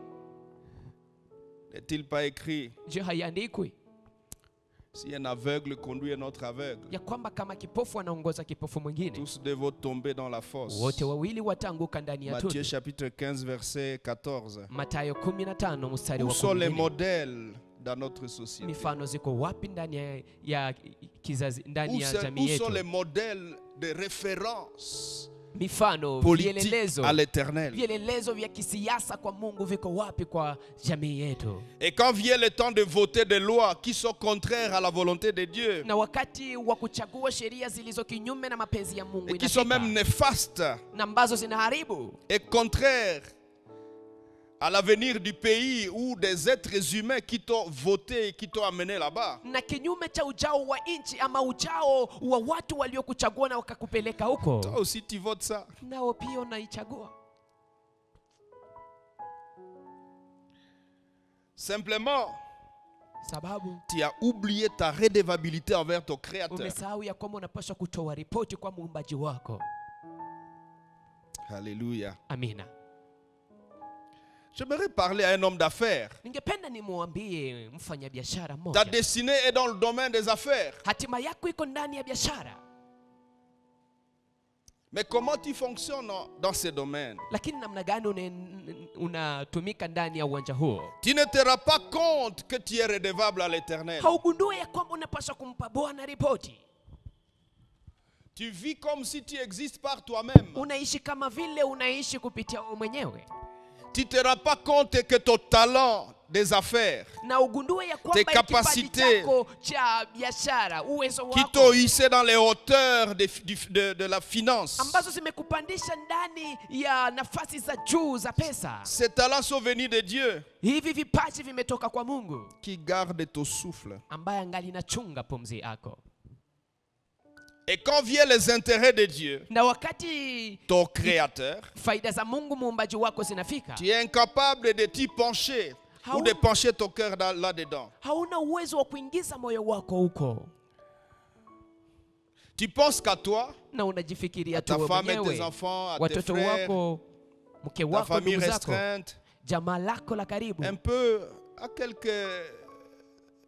N'est-il pas écrit? Je, haiandikwi Si un aveugle conduit un autre aveugle, ya kwamba kama kipofu anaongoza kipofu mwingine, tous deux vont tomber dans la fosse. wote wawili wataanguka ndani ya Matthieu tundu? chapitre 15 verset 14. Mathayo 15 mstari Où wa sont les 14. modèles dans notre société? Mifano ziko wapi ndani ya kizazi, ndani Où ya sont jamii les yetu? modèles de référence Mifano, politique vielelezo, à l'éternel? vielelezo vya kisiasa kwa Mungu viko wapi kwa jamii yetu? Et quand vient le temps de voter des lois qui sont contraires à la volonté de Dieu Na wakati wa kuchagua sheria zilizo kinyume na mapenzi ya Mungu et qui sont inafika, même néfastes na ambazo zinaharibu et contraires à l'avenir du pays ou des êtres humains qui t'ont voté et qui t'ont amené là-bas, na kinyume cha ujao wa nchi ama ujao wa watu waliokuchagua na wakakupeleka huko, toi aussi tu votes ça. nao pia unaichagua. Simplement, Sababu tu as oublié ta redevabilité envers ton Créateur. umesahau ya kwamba unapaswa kutoa ripoti kwa muumbaji wako. Alléluia. Amina. J'aimerais parler à un homme d'affaires. Ningependa nimwambie mfanyabiashara Ta mmoja, destinée est dans le domaine des affaires. hatima yako iko ndani ya biashara, Mais comment tu fonctionnes dans ce domaine? lakini namna gani unatumika ndani ya uwanja huo? Tu ne te rends pas compte que tu es redevable à l'éternel. Haugundue ya kwamba unapaswa kumpa Bwana ripoti. Tu vis comme si tu existes par toi-même. Unaishi kama vile unaishi kupitia wewe mwenyewe, Tu ne te rends pas compte que ton talent des affaires na ugundue ya kwamba Tes kipaji capacités chako cha biashara, uwezo qui wako t'ont hissé dans les hauteurs de la finance, ambazo zimekupandisha ndani ya nafasi za juu za pesa, ces talents sont venus de Dieu hivi vipaji vimetoka kwa Mungu qui garde ton souffle. ambaye angali nachunga pumzi yako. Et quand viennent les intérêts de Dieu, Na wakati ton Créateur, faida za Mungu muumbaji wako zinafika, tu es incapable de t'y pencher ou de pencher ton cœur là-dedans. hauna uwezo wa kuingiza moyo wako huko, Tu penses qu'à toi, na unajifikiria à tu ta wewe femme et tes mwenyewe, enfants, à tes watoto frères, wako, mke ta wako, famille ndugu zako, restreinte, jamaa lako la karibu, un peu à quelques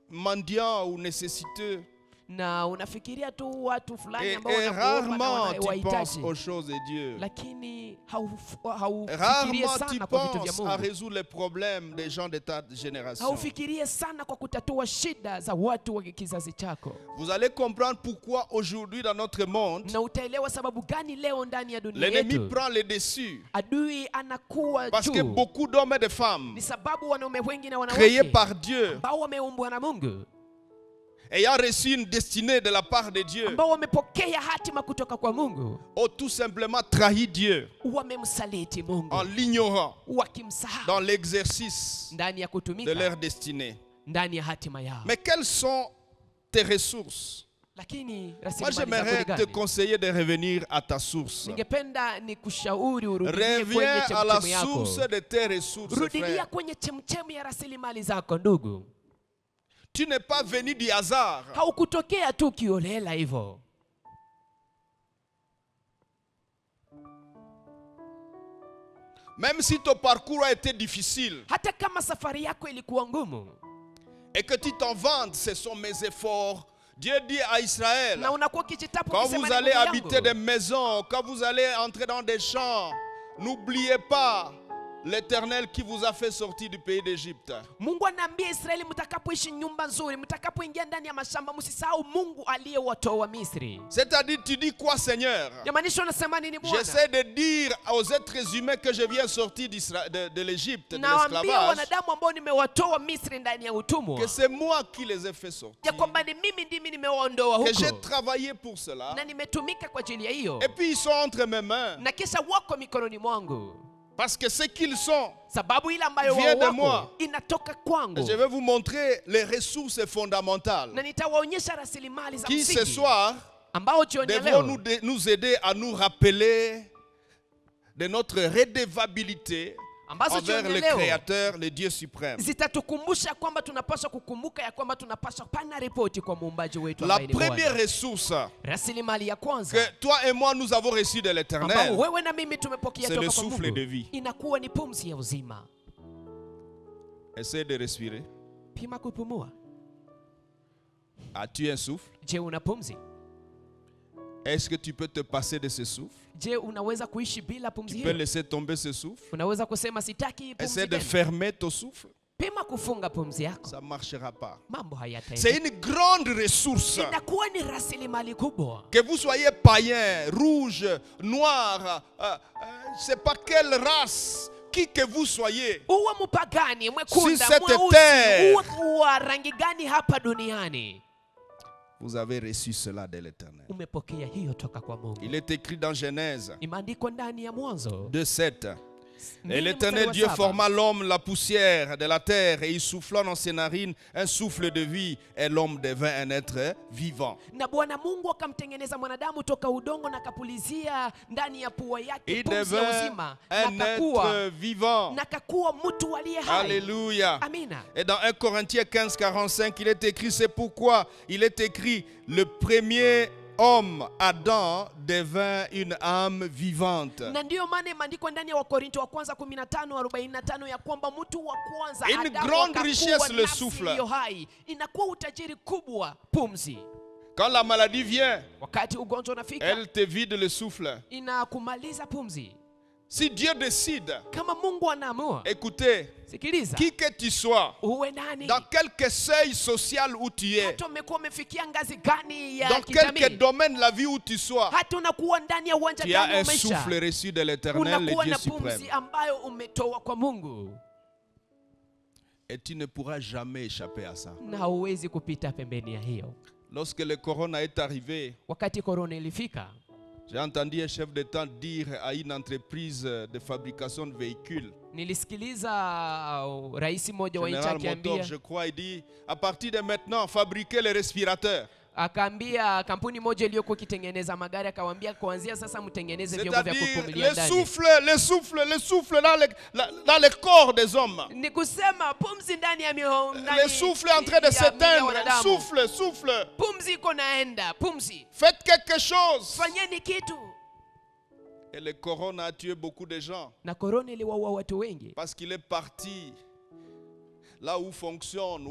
mendiants ou nécessiteux. na unafikiria tu watu fulani Et ambao wanakuomba na rarement tu penses wahitaji, aux choses de Dieu. lakini haufikirie Rarement tu sana kwa vitu vya penses à Mungu. résoudre les problèmes des gens de ta génération. Haufikirie sana kwa kutatua shida za watu wa kizazi chako, Vous allez comprendre pourquoi aujourd'hui dans notre monde, na utaelewa sababu gani leo ndani ya dunia l'ennemi yetu prend le dessus. adui anakuwa Parce que juu. beaucoup d'hommes et de femmes Ni sababu wanaume wengi na créés wanawake par Dieu, ambao wameumbwa na Mungu, ayant reçu une destinée de la part de Dieu, ambao wamepokea hatima kutoka kwa Mungu, ont tout simplement trahi Dieu wamemsaliti Mungu, en l'ignorant wakimsahau dans l'exercice ndani ya de kutumika leur destinée. ndani ya hatima yao. Mais quelles sont tes ressources? Lakini Moi, rasilimali zako j'aimerais ni te gani? conseiller de revenir à ta source. Ningependa ni kushauri urudie kwenye Reviens à la chemchemi yako, source de tes ressources, rudilia frère. kwenye chemchemi ya rasilimali zako ndugu. Tu n'es pas venu du hasard. Haukutokea tu kiolela hivyo. Même si ton parcours a été difficile Hata kama safari yako ilikuwa ngumu et que tu t'en vantes, ce sont mes efforts. Dieu dit à Israël, na unakuwa kijitapu quand ukisema vous ni allez nguvu habiter yangu, des maisons, quand vous allez entrer dans des champs, n'oubliez pas l'Éternel qui vous a fait sortir du pays d'Égypte. Mungu anaambia Israeli, mtakapoishi nyumba nzuri, mtakapoingia ndani ya mashamba, msisahau Mungu aliyewatoa Misri. C'est-à-dire, tu dis quoi, Seigneur? Yamaanisha unasema nini Bwana? J'essaie de dire aux êtres humains que je viens sortir de l'Égypte, de Nawaambia l'esclavage, wanadamu ambao nimewatoa Misri ndani ya utumwa, que c'est moi qui les ai fait sortir, ya kwamba ni mimi ndimi nimewaondoa que j'ai huko travaillé pour cela, na nimetumika kwa ajili ya hiyo, et puis ils sont entre mes mains, na kisha wako mikononi mwangu, parce que ce qu'ils sont, sababu ile ambayo vient de wao moi. wako inatoka kwangu, je vais vous montrer les ressources fondamentales na nitawaonyesha rasilimali za qui ce msingi soir ambao jioni ya devront leo nous aider à nous rappeler de notre redevabilité ambazo envers jioni le ya leo Créateur, le Dieu suprême. zitatukumbusha kwamba tunapaswa kukumbuka ya kwamba tunapaswa pana ripoti kwa muumbaji wetu La ambaye ni première Bwana. ressource Rasilimali ya kwanza que toi et moi nous avons reçue de ambao l'Éternel, wewe na mimi tumepokea c'est toka le kwa souffle Mungu de vie. inakuwa ni pumzi ya uzima. Essaie de respirer. Pima kupumua. As-tu un souffle? Je, una pumzi? Est-ce que tu peux te passer de ce souffle? Je, unaweza kuishi bila pumzi Tu peux hiyo? laisser tomber ce souffle? Unaweza kusema sitaki hii pumzi Essaie de tena? fermer ton souffle. Pima kufunga pumzi yako, Ça ne marchera pas. mambo C'est hayataenda. une grande ressource. Inakuwa ni rasilimali kubwa. Que vous soyez païen, rouge, noir, je ne sais pas quelle race, qui que vous soyez, Uwe mpagani, mwekunda, Si cette mweusi, terre- uwe wa rangi gani hapa duniani, vous avez reçu cela de l'Éternel. umepokea hiyo toka kwa Mungu. Il est écrit dans Genèse Imeandikwa ndani ya Mwanzo 2:7. Et 2 l'Éternel mstari wa Dieu 7. forma l'homme la poussière de la terre et il souffla dans ses narines un souffle de vie et l'homme devint un être vivant. Na Bwana Mungu akamtengeneza mwanadamu toka udongo na akapulizia ndani ya pua yake Il pumzi ya devint uzima, un être vivant. na kakuwa mtu aliye hai. Alléluia. Amina. Et dans 1 Corinthiens 15:45, il est écrit, c'est pourquoi il est écrit, le premier homme, Adam, devint une âme vivante. Na ndiyo maana imeandikwa ndani ya Wakorinto wa kwanza 15:45 ya kwamba mtu wa kwanza Une Adamu grande akakuwa richesse, le nafsi souffle. iliyo hai. Inakuwa utajiri kubwa pumzi. Quand la maladie vient, Wakati ugonjwa unafika, elle te vide le souffle. inakumaliza pumzi. Si Dieu décide, Kama Mungu anaamua, écoutez, sikiliza, qui que tu sois, uwe nani, dans quelque seuil social où tu es, hata umekuwa umefikia ngazi gani ya dans quelque kijamii, domaine de la vie où tu sois, hata unakuwa ndani ya uwanja tu as gani wa un souffle maisha, reçu de l'Éternel, le unakuwa Dieu na suprême. pumzi ambayo umetoa kwa Mungu, Et tu ne pourras jamais échapper à ça. na hauwezi kupita pembeni ya hiyo. Lorsque le corona est arrivé, Wakati korona ilifika, j'ai entendu un chef d'État dire à une entreprise de fabrication de véhicules, nilisikiliza rais mmoja wa nchi General Motors, akiambia, je crois, il dit, à partir de maintenant, fabriquez les respirateurs. akaambia kampuni moja iliyokuwa ikitengeneza magari, akawaambia kuanzia sasa mtengeneze vyombo vya C'est-à-dire kupumulia le ndani. souffle dans les corps des hommes. Ni kusema pumzi ndani ya Le souffle est en train de s'éteindre. Souffle. Pumzi iko naenda, pumzi. Faites quelque chose. Fanyeni kitu. Et le corona a tué beaucoup de gens Na korona iliwaua watu wengi parce qu'il est parti là où fonctionne,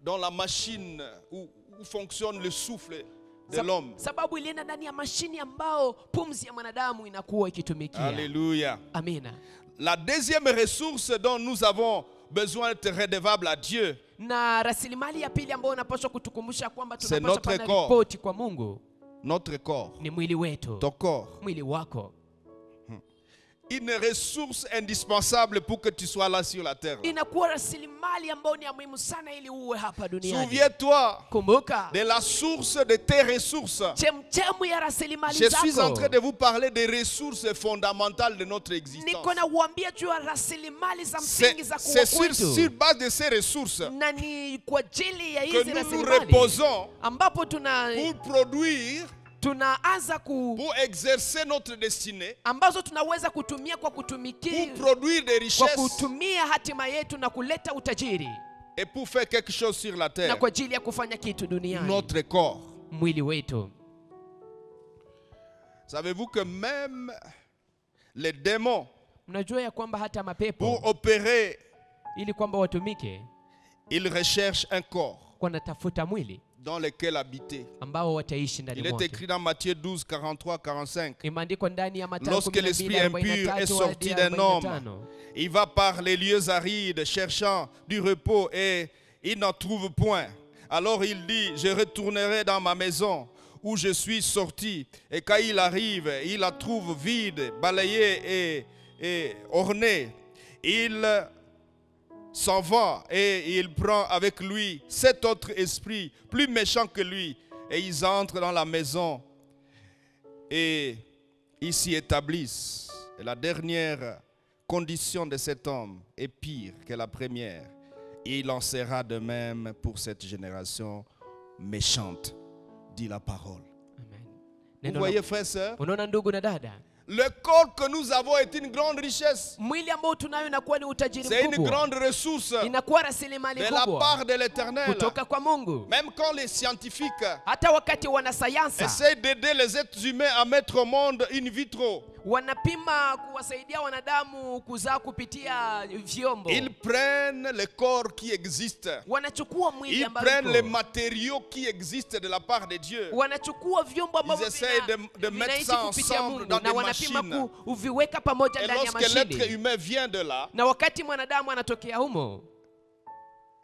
dans la machine où fonctionne le souffle de l'homme. Sababu ilienda ndani ya mashini ambao pumzi ya mwanadamu inakuwa ikitumikia. Alléluia. Amina. La deuxième ressource dont nous avons besoin d'être redevables à Dieu, Na rasilimali ya pili ambayo unapaswa kutukumbusha kwamba C'est tunapaswa notre pana corps. ripoti kwa Mungu notre corps, ni mwili wetu. ton corps. Mwili wako. Une ressource indispensable pour que tu sois là sur la terre. Inakuwa rasilimali ambayo ni ya muhimu sana ili uwe hapa duniani. Souviens-toi Kumbuka de la source de tes ressources. chemchemu ya rasilimali Je suis en train zako. de vous parler des ressources fondamentales de notre existence. Niko na uambia juu ya rasilimali za C'est msingi za kuwa c'est sur kwetu. base de ces ressources Na ni kwa ajili ya que hizi nous nous rasilimali reposons ambapo pour produire, tunaanza pour exercer notre destinée, ambazo tunaweza kutumia kwa pour kutumikia produire des kwa richesses kutumia hatima yetu na kuleta utajiri et pour faire quelque chose sur la na terre. kwa ajili ya kufanya kitu duniani. Notre corps. Mwili wetu. Savez-vous que même les démons, Mnajua ya kwamba hata pour mapepo opérer, ili kwamba watumike ils recherchent un corps wanatafuta mwili dans lequel habiter. ambao wataishi ndani Il est mwake. écrit dans Matthieu 12, 43, 45. Imeandikwa ndani ya Mathayo Lorsque l'esprit impur est 12:43 sorti hadi d'un homme, 45. il va par les lieux arides cherchant du repos et il n'en trouve point. Alors il dit, je retournerai dans ma maison où je suis sorti. Et quand il arrive, il la trouve vide, balayée et ornée. Il s'en va et il prend avec lui 7 autres esprits plus méchants que lui. Et ils entrent dans la maison et ils s'y établissent. Et la dernière condition de cet homme est pire que la première. Et il en sera de même pour cette génération méchante, dit la parole. Amen. Vous Neno la- voyez, frères et sœurs, Unaona ndugu na dada, le corps que nous avons est une grande richesse. mwili ambao tunayo inakuwa ni utajiri C'est une mkubwa, grande ressource inakuwa rasilimali de la kubwa part de l'Éternel. kutoka kwa Mungu. Même quand les scientifiques Hata wakati wanasayansa essayent d'aider les êtres humains à mettre au monde in vitro, wanapima kuwasaidia wanadamu kuzaa kupitia vyombo, ils prennent le corps qui existe. wanachukua mwili Ils ambao prennent les uko. matériaux qui existent de la part de Dieu. Wanachukua vyombo ambavyo Ils essayent de mettre vinaishi ça kupitia ensemble Mungu dans na des wanapima machines. kuviweka pamoja Et ndani ya lorsque l'être mashine, humain vient de là, na wakati mwanadamu anatokea humo,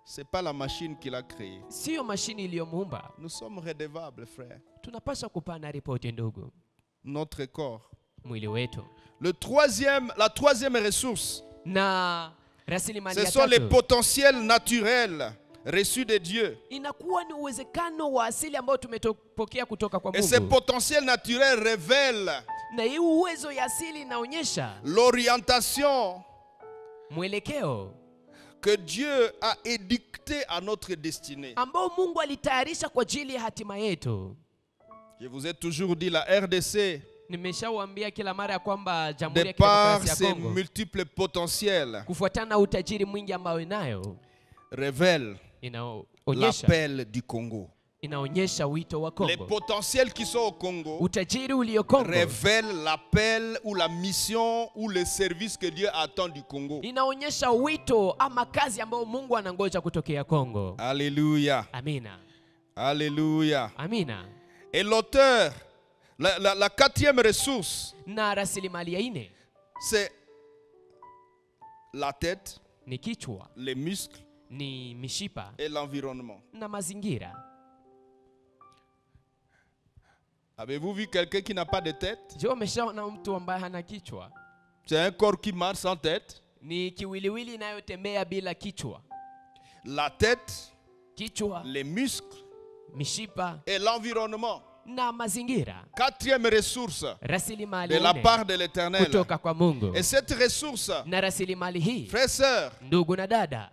c'est pas la machine qui l'a créé. siyo mashini iliyomuumba. Nous sommes redevables, frères. Tunapaswa kupana ripoti ndugu, Notre corps. mwili wetu. La troisième ressource, Na rasilimali ce ya sont les tatu potentiels naturels reçus de Dieu. inakuwa ni uwezekano wa asili ambao tumetopokea kutoka kwa Et ces Mungu, potentiels naturels révèlent na hii uwezo ya asili inaonyesha l'orientation mwelekeo que Dieu a édictée à notre destinée. ambao Mungu alitayarisha kwa ajili ya hatima yetu. Je vous ai toujours dit, la RDC, Nimeshawaambia kila mara ya kwamba Jamhuri de ya par Kidemokrasia ses ya Kongo, multiples potentiels, kufuatana na utajiri mwingi ambao inayo, révèle inaonyesha wito wa Les Kongo. potentiels qui sont au Congo Utajiri ulio Kongo révèlent l'appel ou la mission ou le service que Dieu attend du Congo. inaonyesha wito ama kazi ambayo Mungu anangoja kutokea Kongo. Alléluia. Amina, Alléluia. amina. Et l'auteur, la quatrième ressource, Na rasilimali ya ine c'est la tête, ni kichwa, les muscles ni mishipa et l'environnement. na mazingira. Avez-vous vu quelqu'un qui n'a pas de tête? Je, umeshaona mtu ambaye hana kichwa? C'est un corps qui marche sans tête. Ni kiwiliwili inayotembea bila kichwa. La tête, Kichwa, les muscles mishipa et l'environnement. na mazingira. Quatrième ressource Rasilimali de la nne part de l'Éternel. kutoka kwa Mungu. Et cette ressource, Na rasilimali hii, frères et sœurs, ndugu na dada,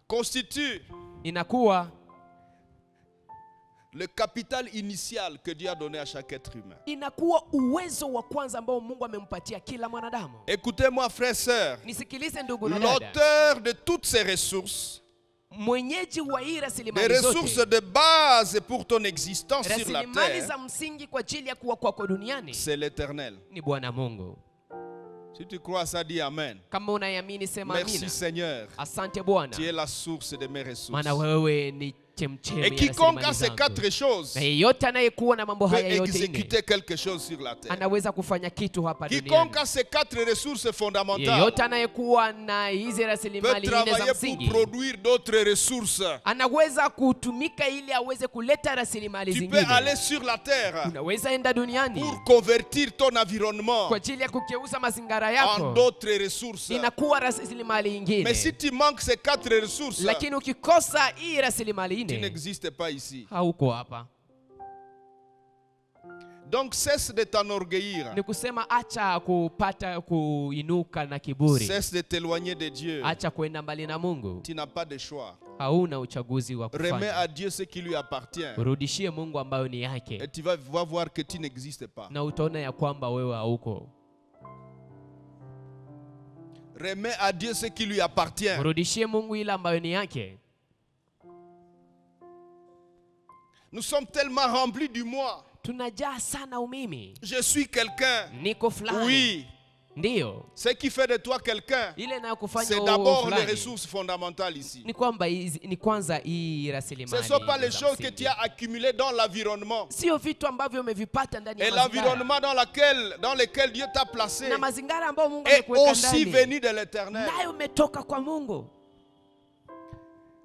constitue inakuwa le capital initial que Dieu a donné à chaque être humain. inakuwa uwezo wa kwanza ambao Mungu amempatia kila mwanadamu. Écoutez-moi, frères et sœurs, Nisikilize ndugu na dada, l'auteur de toutes ces ressources, mwenyeji wa hii des rasilimali ressources zote, de base pour ton existence sur la rasilimali terre, za msingi kwa ajili ya kuwa kwako duniani, c'est l'Éternel. ni Bwana Mungu. Si tu crois ça, dis Amen. Kama unayamini sema Merci amina. Seigneur. Asante Bwana, Tu es la source de mes ressources. maana wewe ni chemchemi Et ya quiconque a rasilimali ces zangu. quatre choses Na yeyote anayekuwa na mambo peut haya yote nne exécuter quelque chose sur la terre. anaweza kufanya kitu hapa duniani. Quiconque a ces quatre ressources fondamentales Yeyote anayekuwa na hizi peut rasilimali nne za travailler pour msingi produire d'autres ressources. anaweza kutumika ili aweze kuleta rasilimali Tu peux zingine. aller sur la terre Unaweza enda duniani pour convertir ton environnement kwa ajili ya kugeuza mazingira en yako d'autres ressources. inakuwa rasilimali nyingine. Mais si tu manques ces quatre ressources, Lakini ukikosa hii rasilimali tu nne n'existes pas ici. hauko hapa. Donc cesse de t'enorgueillir. Ni kusema acha kupata kuinuka na kiburi, Cesse de t'éloigner de Dieu. acha kwenda mbali na Mungu. Tu n'as pas de choix. Hauna uchaguzi wa Remets kufanya. à Dieu ce qui lui appartient. Urudishie Mungu ambayo ni Et yake, tu vas voir que tu n'existes pas. na utaona ya kwamba wewe hauko. Remets à Dieu ce qui lui appartient. Urudishie Mungu ile ambayo ni yake. Nous sommes tellement remplis du moi. Tunajaa sana umimi, Je suis quelqu'un. niko fulani. Oui. Ndiyo, Ce qui fait de toi quelqu'un, ile inayokufanya c'est uwe d'abord les fulani ressources fondamentales ici. ni kwamba ni kwanza hii Ce ne rasilimali sont pas les za choses que msingi. tu as accumulées dans l'environnement. Sio vitu ambavyo umevipata ndani ya Et mazingira, l'environnement dans lequel Dieu t'a placé na mazingira ambayo Mungu est amekuweka aussi ndani venu de l'éternel. nayo umetoka kwa Mungu.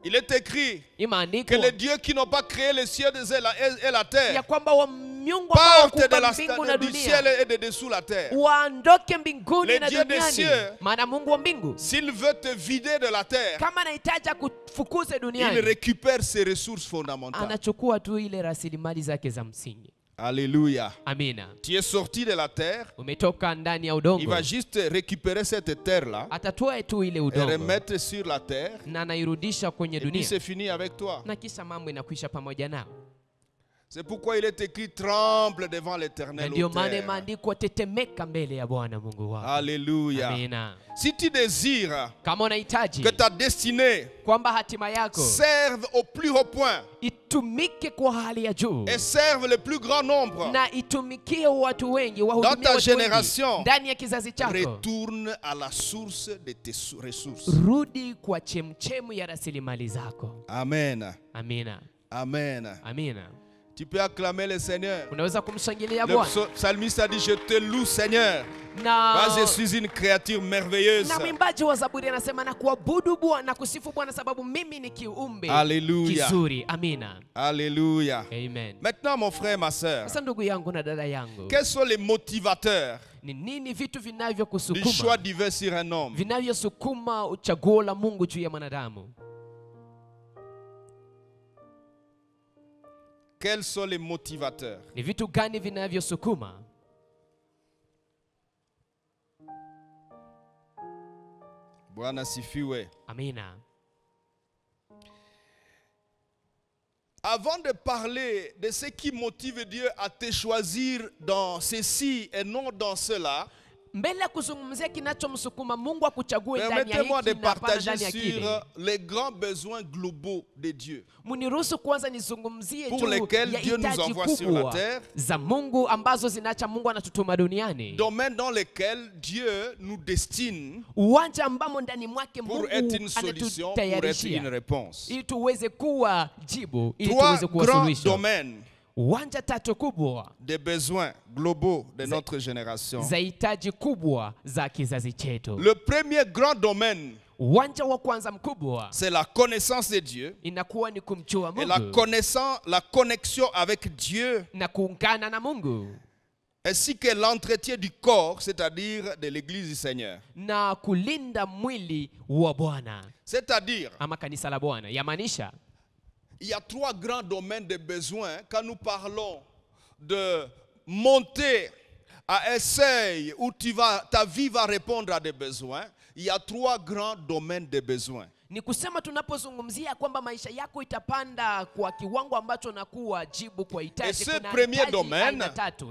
Il est écrit que Imeandikwa les dieux qui n'ont pas créé les cieux et la ya terre kwamba wa miungu ambao partent de wakuumba mbingu na du dunia ciel et de dessous la terre. waondoke mbinguni Le na Dieu des duniani, cieux, maana Mungu wa mbingu S'il veut te vider de la terre, kama anahitaji kufukuze il duniani, récupère ses ressources fondamentales. anachukua tu ile rasilimali zake za msingi. Alléluia. Amina. Tu es sorti de la terre, Umetoka ndani ya il udongo, va juste récupérer cette terre-là atatoa tu ile et udongo remettre sur la terre. na anairudisha kwenye Et puis dunia, c'est fini avec toi. na kisha mambo inakwisha pamoja nao. C'est pourquoi il est écrit tremble devant Na l'éternel. ndio maana auteur. imeandikwa tetemeka mbele ya Bwana Mungu wako. Alléluia. Amina. Si tu désires Kama unahitaji que ta destinée kwamba hatima yako serve au plus haut point itumike kwa hali ya juu et serve le plus grand nombre, na itumikie watu wengi, Dans wahudumie ta watu wengi génération, ndani ya kizazi chako, retourne à la source de tes ressources. rudi kwa chemchemu ya rasilimali zako. Amen. Amina. Amen. Amina. Tu peux acclamer le Seigneur. Unaweza kumshangilia Le Bwana. psalmiste a dit, je te loue Seigneur. Na Moi, je suis une créature merveilleuse. na mwimbaji wa Zaburi anasema na kuabudu Bwana na kusifu Bwana sababu mimi ni kiumbe Alléluia. kizuri. Amina. Alléluia. Amen. Maintenant, mon frère, ma soeur, Sasa ndugu yangu na dada yangu, quels sont les motivateurs ni nini vitu du choix vinavyokusukuma, divin sur un homme? vinavyosukuma chaguo la Mungu juu ya mwanadamu? Quels sont les motivateurs? Ni vitu gani vinavyosukuma? Bwana sifiwe. Amina. Avant de parler de ce qui motive Dieu à te choisir dans ceci et non dans cela, Mbele ya kuzungumzia kinachomsukuma Mungu akuchague ndani ya permettez-moi de hiki na hapana partager ndani ya kile, sur les grands besoins globaux de Dieu, muniruhusu kwanza nizungumzie pour juu lesquels ya Dieu nous hitaji envoie sur la kubwa terre, za Mungu ambazo zinaacha Mungu anatutuma duniani, domaines dans lesquels Dieu nous destine uwanja ambamo ndani mwake pour Mungu être une solution, pour être une anatutayarishia réponse. ili tuweze kuwa jibu, ili Trois tuweze kuwa grands suluhisho. domaines Uwanja tatu kubwa des besoins globaux de notre génération. za hitaji kubwa za kizazi chetu. Le premier grand domaine, Uwanja wa kwanza mkubwa c'est la connaissance de Dieu inakuwa ni kumjua et la connexion avec Dieu, na kuungana na Mungu ainsi que l'entretien du corps, c'est-à-dire de l'église du Seigneur. na kulinda mwili wa Bwana C'est-à-dire, ama kanisa la Bwana. Yamaanisha il y a trois grands domaines de besoins quand nous parlons de monter à un seuil où ta vie va répondre à des besoins. Il y a trois grands domaines de besoins. Ni kusema tunapozungumzia kwamba maisha yako itapanda kwa kiwango ambacho nakuwa jibu kwa hitaji. Et ce premier domaine,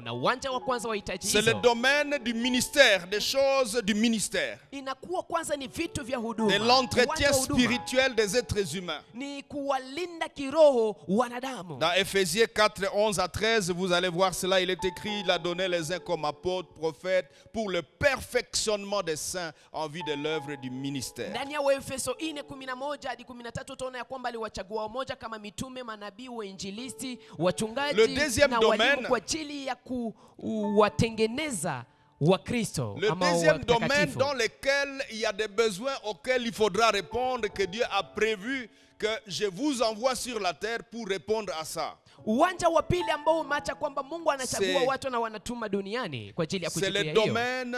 na uwanja wa kwanza wa hitaji c'est le domaine du ministère, des choses du ministère, inakuwa kwanza ni vitu vya huduma, de l'entretien spirituel des êtres humains. ni kuwalinda kiroho wanadamu. Dans Ephésiens 4, 11 à 13, vous allez voir cela, il est écrit, il a donné les uns comme apôtres, prophètes, pour le perfectionnement des saints en vue de l'œuvre du ministère. Ndani ya Waefeso 4:11 hadi 13 utaona ya kwamba aliwachagua wamoja kama mitume, manabii, wainjilisti, wachungaji na walimu kwa ajili ya kuwatengeneza wa Kristo. Le deuxième domaine dans lequel il y a des besoins auxquels il faudra répondre, que Dieu a prévu que je vous envoie sur la terre pour répondre à ça. Uwanja wa pili ambao umeacha kwamba Mungu anachagua watu na wanatuma duniani kwa ajili ya kujibu hiyo. C'est le domaine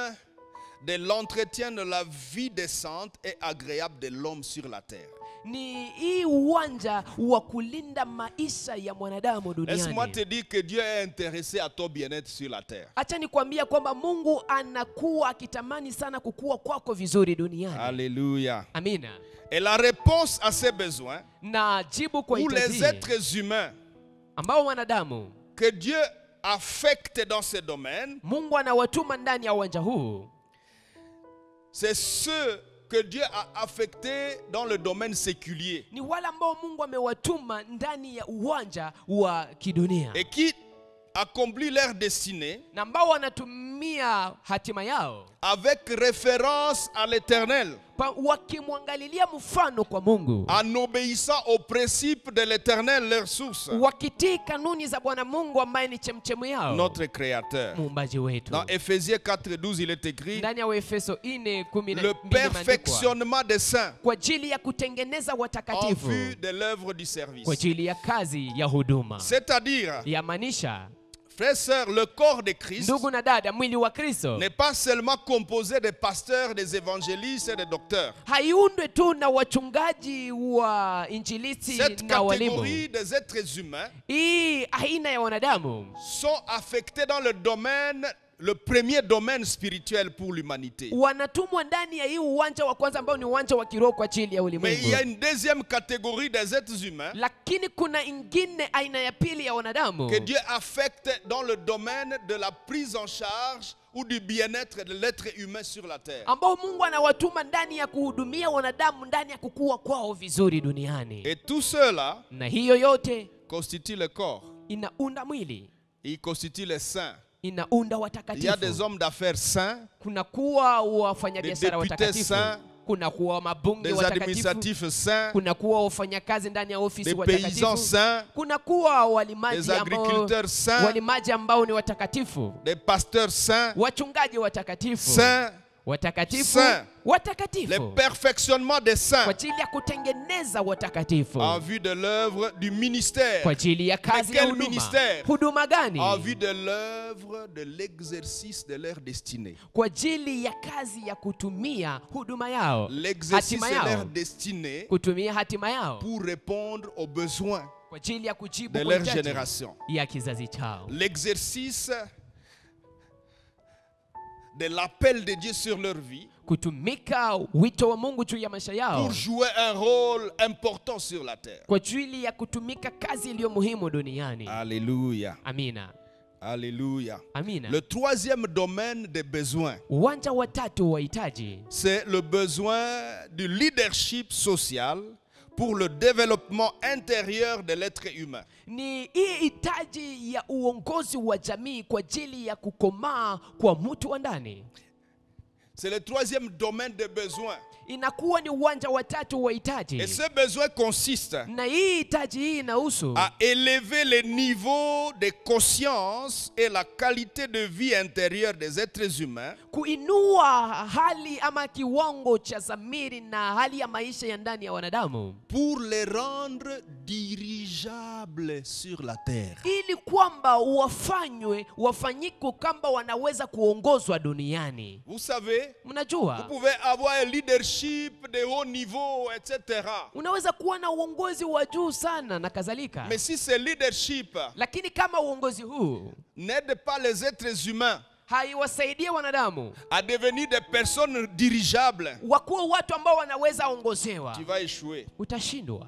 de l'entretien de la vie décente et agréable de l'homme sur la terre. Ni hii uwanja wa kulinda maisha ya mwanadamu duniani. Laisse-moi te dire que Dieu est intéressé à ton bien-être sur la terre. Acha nikwambia kwamba Mungu anakuwa akitamani sana kukua kwako vizuri duniani. Alléluia. Amina. Et la réponse à ces besoins, na jibu kwa pour les hitaji êtres humains ambao wanadamu que Dieu affecte dans ce domaine, Mungu anawatuma ndani ya uwanja huu, c'est ceux que Dieu a affectés dans le domaine séculier ni wale ambao Mungu amewatuma ndani ya uwanja wa kidunia et qui accomplissent leur destinée na ambao wanatumia hatima yao avec référence à l'Éternel, wakimwangalilia mfano kwa Mungu, en obéissant aux principes de l'Éternel, leur source, wakitii kanuni za Bwana Mungu ambaye ni chemchemu yao, notre Créateur. muumbaji wetu. Dans Ephésiens 4:12, il est écrit Ndani ya Waefeso 4:12 le perfectionnement des saints kwa ajili ya kutengeneza en watakatifu vue de l'œuvre du service. kwa ajili ya kazi ya huduma. C'est-à-dire, Yamaanisha, frères et sœurs, le corps de Christ ndugu na dada, mwili wa Kristo n'est pas seulement composé des pasteurs, des évangélistes et des docteurs. haiundwe tu na wachungaji wa injilisti Cette na walimu. catégorie des êtres humains Hii aina ya wanadamu sont affectés dans le domaine, le premier domaine spirituel pour l'humanité. wanatumwa ndani ya hii uwanja wa kwanza ambao ni uwanja wa kiroho kwa ajili ya Mais il ulimwengu. y a une deuxième catégorie des êtres humains Lakini kuna ingine aina ya pili ya wanadamu que Dieu affecte dans le domaine de la prise en charge ou du bien-être de l'être humain sur la terre. ambao Mungu anawatuma ndani ya kuhudumia wanadamu ndani ya kukua kwao vizuri duniani. Et tout cela Na hiyo yote constitue le corps. inaunda mwili, Il constitue les saints. inaunda Il y a watakatifu. des hommes d'affaires saints, Kuna kuwa des wafanyabiashara députés watakatifu, saints, kuna kuwa mabunge des watakatifu, administratifs saints, kuna kuwa wafanyakazi ndani ya ofisi des paysans watakatifu, saints, kuna kuwa des walimaji ambao agriculteurs saints, walimaji ambao ni watakatifu, des pasteurs saints, wachungaji watakatifu, saints, watakatifu, saints. Le watakatifu perfectionnement des kwa saints ajili ya kutengeneza watakatifu en vue de l'œuvre du ministère. kwa ajili ya kazi ya quel huduma. ministère? Huduma gani? En vue de l'œuvre de l'exercice de leur destinée. Kwa ajili ya kazi ya kutumia huduma yao, L'exercice hatima de leur yao, destinée kutumia hatima yao pour répondre aux besoins kwa ajili ya kujibu de kwa leur hitaji génération. ya kizazi chao. L'exercice de l'appel de Dieu sur leur vie Kutumika wito wa Mungu juu ya maisha yao pour jouer un rôle important sur la terre. kwa ajili ya kutumika kazi iliyo muhimu duniani. Alléluia. Amina. Alléluia. Amina. Le troisième domaine des besoins, Uwanja wa tatu wa hitaji c'est le besoin du leadership social pour le développement intérieur de l'être humain. ni hii hitaji ya uongozi wa jamii kwa ajili ya kukomaa kwa mtu wa ndani. C'est le troisième domaine des besoins. Inakuwa ni uwanja wa tatu wa hitaji, Et ce besoin consiste na hii hitaji hii inahusu à élever le niveau de conscience et la qualité de vie intérieure des êtres humains kuinua hali ama kiwango cha dhamiri na hali ya maisha ya ndani ya wanadamu, pour les rendre dirigeables sur la terre. ili kwamba wafanyike kamba wanaweza kuongozwa duniani. Vous savez, vous Mnajua, pouvez avoir un leadership de haut niveau, etc. unaweza kuwa na uongozi wa juu sana na kadhalika, Mais si ce leadership lakini kama uongozi huu n'aide pas les êtres humains haiwasaidie wanadamu à devenir des personnes dirigeables, wakuwa watu ambao wanaweza ongozewa, tu vas échouer. utashindwa.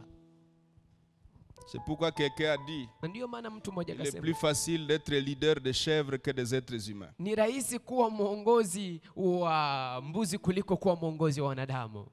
C'est pourquoi quelqu'un a dit Ndio maana mtu mmoja il est akasema plus facile d'être leader de chèvres que des êtres humains. ni rahisi kuwa mwongozi wa mbuzi kuliko kuwa mwongozi wa wanadamu.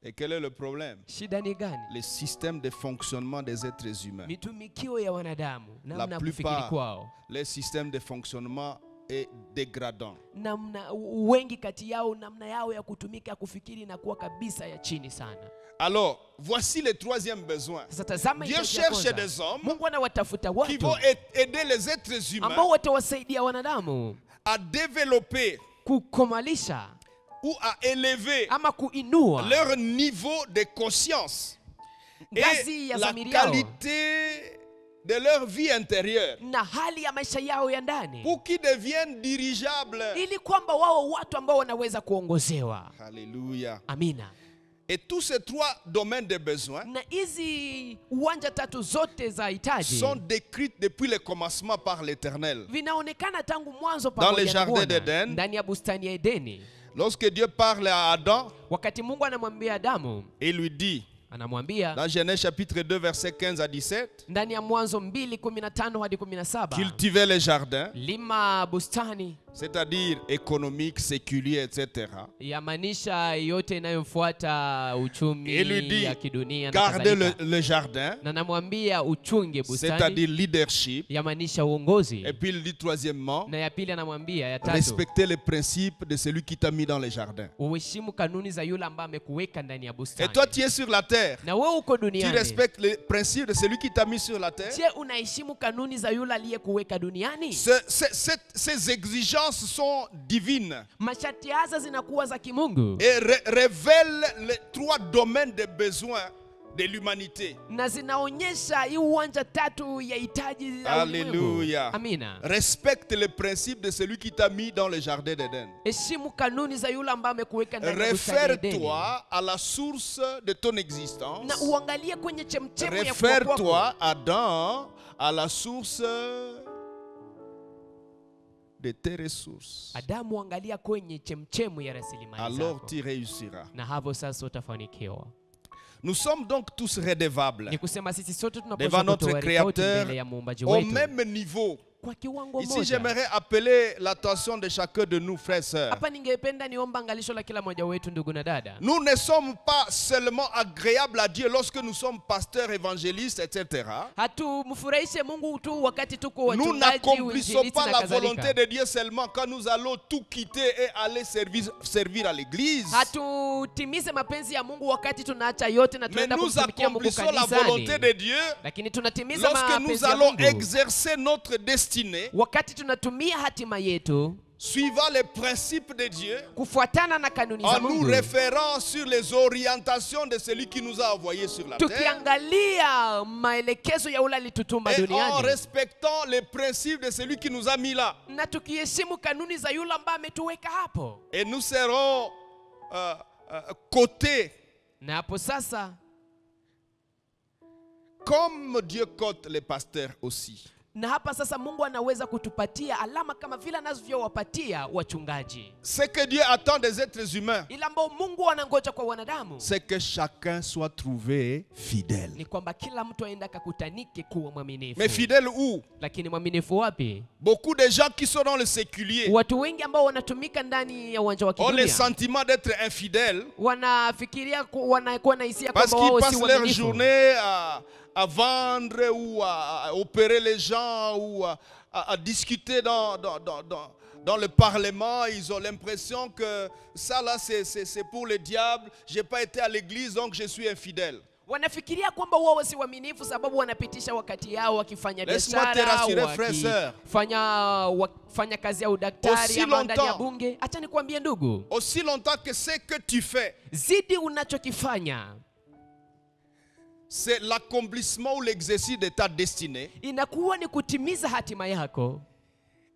Et quel est le problème? Shida ni gani? Le système de fonctionnement des êtres humains. Mitumikio ya wanadamu, La namna kufikiri plupart, kwao, le système de fonctionnement est dégradant. namna wengi kati yao, namna yao ya kutumika kufikiri inakuwa kabisa ya chini sana. Alors, voici le troisième besoin. Sasa tazama Dieu hitaji ya cherche kwanza. des hommes Mungu anawatafuta qui watu vont aider les êtres humains ambao watawasaidia wanadamu à développer kukomalisha ou à élever ama kuinua leur niveau de conscience ngazi et ya la dhamiri yao qualité de leur vie intérieure na hali ya maisha yao ya ndani, pour qu'ils deviennent dirigeables. ili kwamba wao watu ambao wanaweza kuongozewa. Alléluia. Amina. Et tous ces trois domaines de besoins Na hizi uwanja tatu zote za hitaji sont décrits depuis le commencement par l'Éternel. vinaonekana tangu mwanzo Dans le pamoja na jardin Bwana, d'Eden, ndani ya bustani ya Edeni. lorsque Dieu parle à Adam, Wakati Mungu anamwambia Adamu, il lui dit, anamwambia dans Genèse chapitre 2, verset 15 à 17, ndani ya Mwanzo 2:15 hadi 17, cultiver les jardins, lima bustani, c'est-à-dire économique, séculier, etc. yamaanisha yote inayofuata uchumi Et lui dit, ya kidunia na garder kadhalika. le jardin, Na namwambia uchunge bustani, c'est-à-dire leadership. yamaanisha uongozi. Et puis il dit troisièmement, Na ya pili anamwambia, ya tatu, respecter les principes de celui qui t'a mis dans les jardins. uheshimu kanuni za yule ambaye amekuweka ndani ya Et bustani. toi, tu es sur la terre. Na wewe uko Tu duniani, respectes les principes de celui qui t'a mis sur la terre. je, unaheshimu kanuni za yule aliyekuweka duniani? Ces exigences sont divines Masharti hasa zinakuwa za kimungu et révèlent les trois domaines de besoins de l'humanité. na zinaonyesha hii uwanja tatu ya hitaji za ulimwengu. Alléluia. Amina. Respecte les principes de celui qui t'a mis dans le jardin d'Éden. Heshimu kanuni za yule ambaye amekuweka ndani ya bustani ya Edeni. Réfère-toi à la source de ton existence. Na uangalie kwenye chemchemu ya kuwa kwako. Réfère-toi, Adam, à la source de tes ressources. Adamu, angalia kwenye chemchemu ya rasilimali Alors zako. tu réussiras. Na hapo sasa utafanikiwa. Nous sommes donc tous redevables Ni kusema sisi sote devant tunapaswa notre kutoa ripoti Créateur mbele ya muumbaji au wetu même niveau. kwa kiwango Ici, moja. j'aimerais appeler l'attention de chacun de nous, frères et sœurs. Hapa ningependa niomba angalisho la kila mmoja wetu, ndugu na dada. Nous ne sommes pas seulement agréables à Dieu lorsque nous sommes pasteurs, évangélistes, etc. Hatumfurahishe Mungu tu wakati tuko Nous wachungaji, n'accomplissons uinjilisti pas na la kadhalika. volonté de Dieu seulement quand nous allons tout quitter et aller servir à l'église. Hatutimize mapenzi ya Mungu wakati tunaacha yote na Mais tunaenda nous kumtumikia Mungu accomplissons la volonté kanisani. de Dieu Lakini tunatimiza lorsque nous mapenzi ya allons Mungu exercer notre destinée wakati tunatumia hatima yetu suivant les principes de Dieu, kufuatana na kanuni za en nous Mungu, référant sur les orientations de celui qui nous a envoyés sur la terre, tukiangalia maelekezo ya ule alitutuma et en duniani, respectant les principes de celui qui nous a mis là. na tukiheshimu kanuni za yule ambaye ametuweka hapo. Et nous serons cotés Na hapo sasa, comme Dieu cote les pasteurs aussi. na hapa sasa Mungu anaweza kutupatia alama kama vile anavyowapatia wachungaji. Ce que Dieu attend des êtres humains, Ila ambao Mungu anangoja kwa wanadamu c'est que chacun soit trouvé fidèle. ni kwamba kila mtu aenda akakutanike kuwa mwaminifu. Mais fidèle où? Lakini mwaminifu wapi? Beaucoup de gens qui sont dans le séculier Watu wengi ambao wanatumika ndani ya uwanja wa ont le kidunia sentiment d'être infidèles wanafikiria wanakuwa na hisia parce kwamba qu'ils wao si passent leur waaminifu, journée à vendre ou à opérer les gens ou à discuter dans le parlement. Ils ont l'impression que ça là c'est pour le diable. Je n'ai pas été à l'église donc je suis infidèle. wanafikiria kwamba wao si waaminifu sababu wanapitisha wakati yao wakifanya Laisse-moi te biashara, rassurer, frère, sœur. wakifanya kazi ya udaktari Aussi ama ndani ya longtemps. bunge. Acha nikwambie ndugu, Aussi longtemps que ce que tu fais, zidi unachokifanya c'est l'accomplissement ou l'exercice de ta destinée, inakuwa ni kutimiza hatima yako,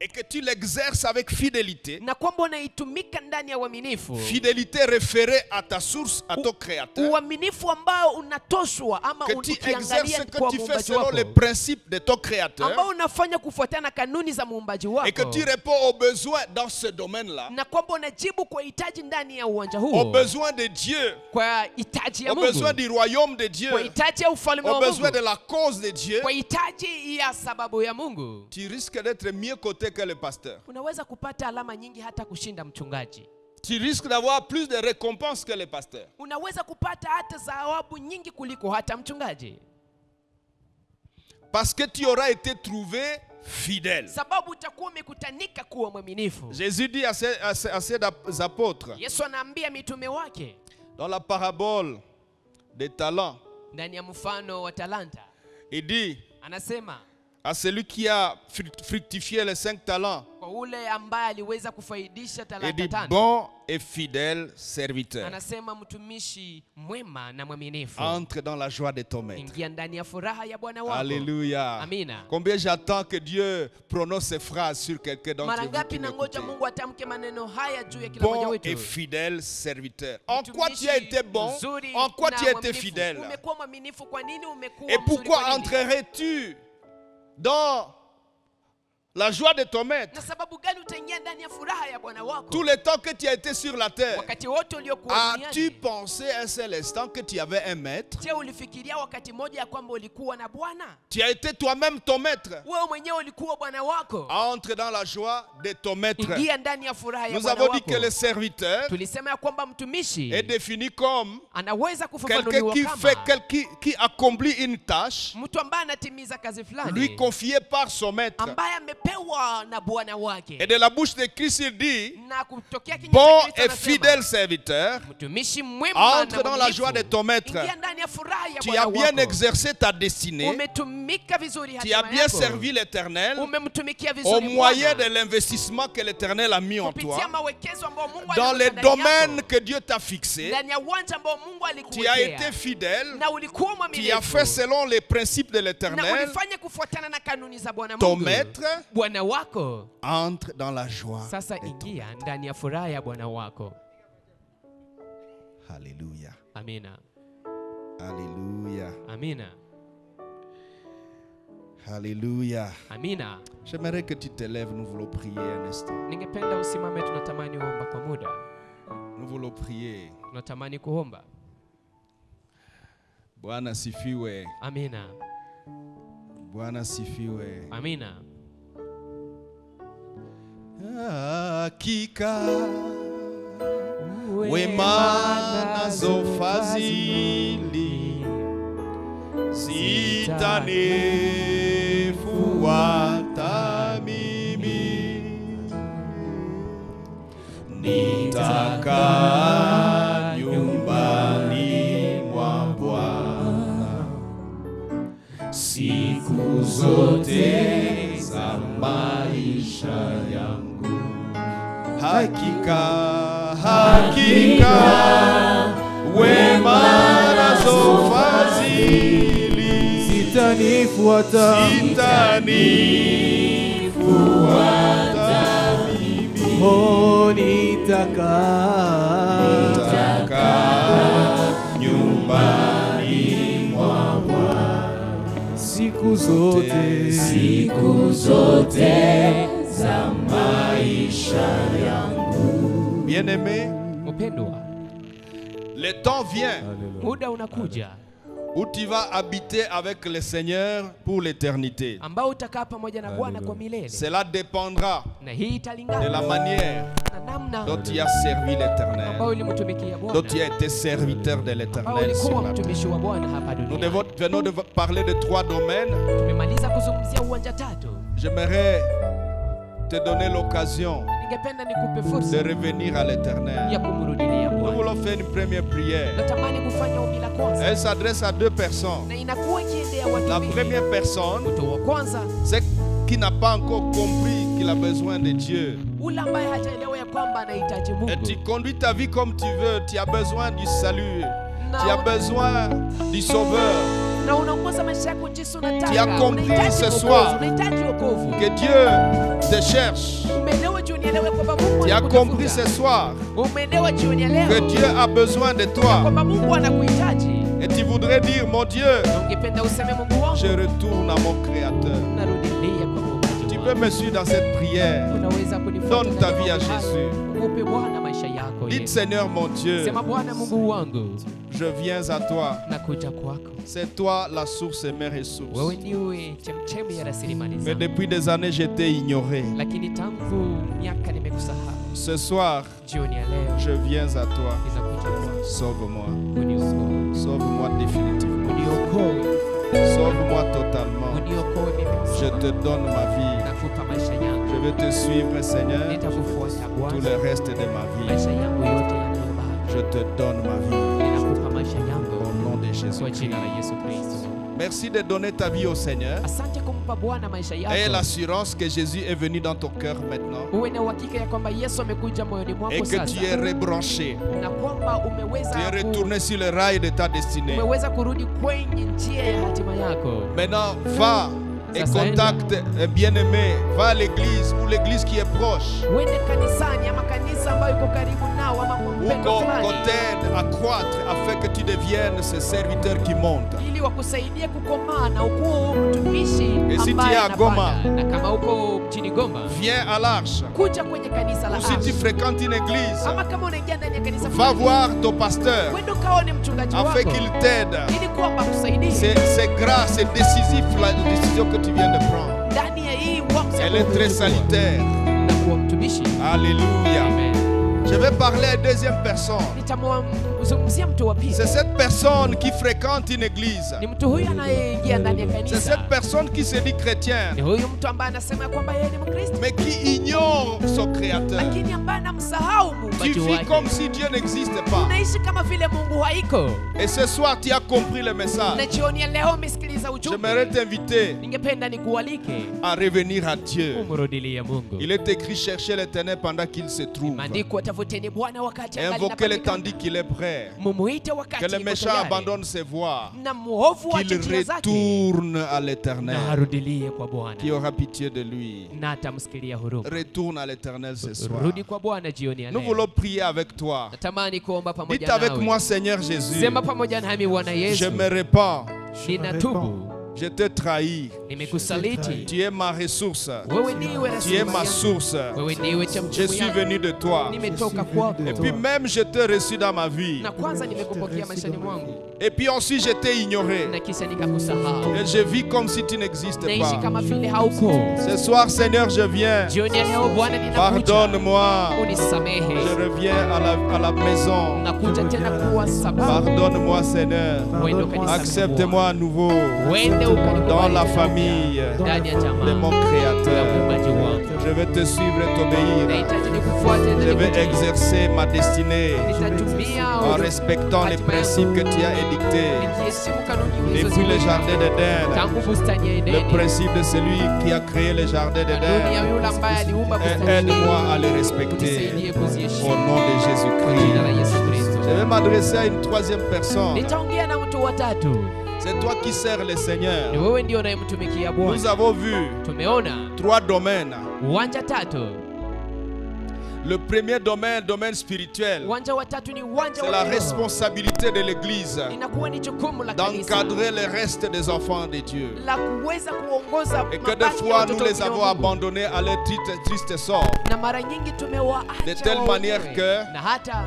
et que tu l'exerces avec fidélité, na kwamba unaitumika ndani ya uaminifu, fidélité référée à ta source, à ton créateur, uaminifu ambao unatoshwa ama que tu exerces ukiangalia ce que kwa tu fais muumbaji selon wako, les principes de ton créateur, ambao unafanya kufuatana na kanuni za muumbaji et que wako, tu réponds aux besoins dans ce domaine-là, na kwamba unajibu kwa hitaji ndani ya uwanja aux huo, besoins de Dieu, kwa hitaji ya aux besoins Mungu, du royaume de Dieu, kwa hitaji ya ufalme aux wa besoins de Mungu, la cause de Dieu, kwa hitaji ya sababu ya Mungu, tu risques d'être mieux coté que le pasteur. unaweza kupata alama nyingi hata kushinda mchungaji. Tu risques d'avoir plus de récompenses que le pasteur. Unaweza kupata hata thawabu nyingi kuliko hata mchungaji, Parce que tu auras été trouvé fidèle. sababu utakuwa umekutanika kuwa mwaminifu. Jésus dit à ses apôtres, Yesu anaambia mitume wake dans la parabole des talents, ndani ya mfano wa talanta, il dit anasema à celui qui a fructifié les 5 talents, kwa ule ambaye aliweza kufaidisha il talanta dit 5, bon et fidèle serviteur, anasema mtumishi mwema na mwaminifu, entre dans la joie de ton maître. ingia ndani ya furaha ya Bwana wako. Alléluia. Amina. Combien j'attends que Dieu prononce ces phrases sur quelqu'un d'entre Mara vous ngapi qui nangoja m'écoutez. Mungu atamke maneno haya juu ya kila mmoja Bon wetu. et fidèle serviteur. En quoi Mtumishi tu as été bon? mzuri En quoi na tu as été mwaminifu. fidèle? Umekuwa mwaminifu kwa nini? Umekuwa Et mzuri pourquoi kwa nini? entrerais-tu dans la joie de ton maître Na sababu gani utaingia ndani ya furaha ya Bwana wako? tout le temps que tu as été sur la terre? Wakati wote uliokuwa As-tu duniani, pensé un seul instant que tu avais un maître? je, ulifikiria wakati mmoja ya kwamba ulikuwa na Bwana? Tu as été toi-même ton maître. Wewe mwenyewe ulikuwa Bwana wako. Entre dans la joie de ton maître. Ingia ndani ya furaha ya Nous Bwana avons dit wako. que le serviteur Tulisema ya kwamba mtumishi est défini comme anaweza quelqu'un kufafanuliwa qui accomplit une tâche mtu ambaye anatimiza kazi lui fulani confiée par son maître. ambaye amepewa na Bwana wake. Et de la bouche de Christ, il dit, Na kutokea kinywa bon cha Kristo et anasema, fidèle serviteur, mtumishi mwema entre na dans la mwaminifu, joie de ton maître. ingia ndani ya furaha ya Tu Bwana as bien wako. exercé ta destinée. Umetumika vizuri Tu as hatima bien yako. servi l'Éternel Umemtumikia au vizuri moyen de Bwana l'investissement que l'Éternel a mis en kupitia toi. mawekezo ambayo Mungu Dans les aliweka ndani domaines yako. que Dieu t'a fixés, Ndani ya uwanja ambao Mungu tu as alikuwekea. été fidèle. Na ulikuwa Tu as mwaminifu. fait selon les principes de Na l'Éternel. ulifanya kufuatana na kanuni za Bwana Ton Mungu. maître Bwana wako entre dans la joie. sasa de ton ingia ndani ya furaha ya Bwana wako. Alléluia. Amina. Alléluia. Amina. Alléluia. Amina. J'aimerais que tu te lèves, nous voulons prier un instant. Ningependa usimame, tunatamani kuomba kwa muda. Nous voulons prier. Tunatamani kuomba. Bwana sifiwe. Amina. Bwana sifiwe. Amina. Hakika wema nazo fadhili zitanifuata mimi, nitakaa nyumbani mwa Bwana siku zote za maisha yangu. Hakika, hakika wema nazo fadhili Zitanifuata zitanifuata mimi, oh, nitakaa nitakaa nyumbani mwa Bwana siku zote siku zote za maisha yangu. Bien-aimé, Mpendwa, le temps vient muda unakuja où tu vas habiter avec le Seigneur pour l'éternité. ambao utakaa pamoja na Bwana kwa milele. Cela dépendra Na hii de la italingana manière na namna dont tu as servi ambao l'Éternel, ulimtumikia dont tu Bwana, as été serviteur de ambao l'Éternel sur ulikuwa la terre. mtumishi wa Bwana hapa Nous duniani. venons de parler de 3 domaines. Tumemaliza kuzungumzia uwanja tatu. J'aimerais te donner l'occasion Ningependa nikupe de fursa revenir à l'Éternel. ya kumrudilia Nous Bwana. voulons faire une première prière. Natamani kufanya ombi la kwanza, Elle s'adresse à 2 personnes. na inakuwa ikiendea La watu mbili. première personne, Mtu wa kwanza, c'est qui n'a pas encore compris qu'il a besoin de Dieu. ule ambaye hajaelewa ya kwamba anahitaji Et Mungu. tu conduis ta vie comme tu veux. Tu as besoin du salut. Tu as besoin du Sauveur. Na unaongoza maisha yako jinsi unataka. Tu as compris ce soir Unahitaji wokovu. que Dieu te cherche. Umeelewa jioni ya leo kwamba Mungu Tu as anakutafuta. compris ce soir Umeelewa jioni ya que leo Dieu a besoin de toi. kwamba Mungu anakuhitaji. Et tu voudrais dire, mon Dieu, Na ungependa useme Mungu wangu, je retourne à mon Créateur. narudilia kwa Muumbaji Tu wangu. peux me suivre dans cette prière. Unaweza kunifuata Donne katika ta vie à maombi haya. Jésus. Umupe Bwana maisha yako. Dites, Yesu. Seigneur mon Dieu, Sema Bwana Mungu wangu, je viens à toi. nakuja kwako. C'est toi la source et mes ressources. Wewe ndiwe chemchemi ya rasilimali Mais zangu. depuis des années, j'étais ignoré. Lakini tangu miaka nimekusahau. Ce soir, Jioni ya leo je viens à toi. ninakuja kwako. Sauve-moi. Uniokoe. Sauve-moi définitivement. Uniokoe. Sauve-moi totalement. Uniokoe mimi Je msalaba. te donne ma vie. Nakupa maisha yangu. Je vais te suivre, Seigneur, Nitakufuata tout Bwana. le reste de ma vie. Maisha yangu yote yanayobaki. Je te donne ma vie. Ninakupa maisha yangu Au nom de kwa Jésus-Christ. jina la Yesu Kristo. Merci de donner ta vie au Seigneur. Asante kumpa Bwana maisha Et yako. l'assurance que Jésus est venu dans ton cœur maintenant. Uwe na uhakika ya kwamba Yesu amekuja moyoni Et mwako que tu es sasa. rebranché. Na kwamba umeweza Tu es retourné sur le rail de ta destinée. umeweza kurudi kwenye njia ya hatima yako. Maintenant, va et Ça contacte un bien-aimé. Va à l'église ou l'église qui est proche. Uende kanisani ama kanisa ambayo iko karibu nao ama Ou mpendo qu'on fulani, t'aide à croître afin que tu deviennes ce serviteur qui monte. ili wakusaidie kukomaa na ukuwa mtumishi Et si ambaye tu es à Goma, anapanda. Na kama uko mjini Goma, Viens à l'Arche. kuja kwenye kanisa la Ou si tu Arche. fréquentes une église, Ama kama unaingia ndani ya kanisa va fulani, voir ton pasteur wende ukaone mchungaji afin wako qu'il t'aide. ili kwamba akusaidie C'est grâce, c'est décisif la décision que tu viens de prendre. ndani ya hii uamuzi Elle est ambao très umechukua salutaire. na kuwa mtumishi. Alléluia. Amen. Je vais parler à une deuxième personne. Nitamzungumzia mtu wa pili. C'est cette personne qui fréquente une église. Ni mtu huyu anayeingia ndani ya C'est kanisa. cette personne qui se dit Ni chrétienne, huyu mtu ambaye anasema ya kwamba yeye ni Mkristo, mais qui ignore son Créateur. lakini ambaye anamsahau Tu muumbaji vis comme wake. si Dieu n'existe pas. Unaishi kama vile Mungu haiko. Et ce soir, tu as compris le Na message. jioni ya leo umesikiliza J'aimerais ujumbe. t'inviter Ningependa nikualike à revenir à Dieu. umrudilie Mungu. Il est écrit chercher l'Éternel pendant qu'il se trouve. Maandiko, tafuteni Bwana wakati angali Invoquez-le anapatikana. tandis qu'il est prêt. Mumuite wakati Que le yuko méchant tayari. abandonne ses voies. Na muovu Qu'il ache njia zake. retourne à Na l'Éternel. arudilie kwa Bwana. Qui aura pitié de lui. Na atamsikilia huruma. Retourne à l'Éternel ce soir. Rudi kwa Bwana jioni ya Nous leo. voulons prier avec toi. Natamani kuomba pamoja Dites avec nawe. moi, Seigneur Jésus, Sema pamoja nami Bwana je Yesu. me répands, Ninatubu. je te trahis. Nimekusaliti. Tu es ma ressource. Wewe ndiwe Tu es rasilimali ma yangu. source. Wewe ndiwe Je chemchemi suis yangu. venu de toi. Nimetoka kwako. Et puis même je t'ai reçu dans ma vie. Na kwanza nimekupokea maishani mwangu. Et puis ensuite je t'ai ignoré. Na kisha nikakusahau. Et je vis comme si tu n'existes Naishi pas. kama vile hauko. Ce soir, Seigneur, je viens. Jioni ya leo Bwana ninakuja. Pardonne-moi. Je Unisamehe. reviens à la maison. Nakuja tena kuwa sababu. Pardonne-moi, Seigneur. Uende ukanisamehe. Accepte-moi à nouveau Uende ukanikubali dans la tena. famille Ndani ya jamaa. de mon Ya Créateur. muumbaji wangu. Je vais te suivre et t'obéir. Nahitaji nikufuate na Je vais nikutii. exercer ma destinée Nitatumia en respectant les principes que tu as édictés. nikiheshimu kanuni Depuis le ulizoziweka. jardin d'Éden, Tangu bustani ya le Edeni. principe de celui qui a créé le jardin Kanuni d'Éden. ya yule ambaye aliumba Et bustani ya aide-moi Edeni. à le respecter. Unisaidie Au kuziheshimu. nom de Kwa jina la Jésus-Christ. Yesu Kristo. Je vais m'adresser à une troisième personne. Nitaongea na mtu wa tatu. C'est toi qui sers le Ni Seigneur. wewe ndio unayemtumikia Nous Bwana. avons vu Tumeona 3 domaines. uwanja tatu. Le premier domaine, domaine spirituel, Uwanja wa tatu ni uwanja c'est wa la kiroho. responsabilité de l'Église Inakuwa ni jukumu la kanisa d'encadrer le reste des enfants de Dieu. la kuweza kuongoza Et que des mabaki ya fois nous watoto les wengine avons wa Mungu. abandonnés à leur triste sort. Na mara nyingi tumewaacha De telle wao manière wenyewe. que- na hata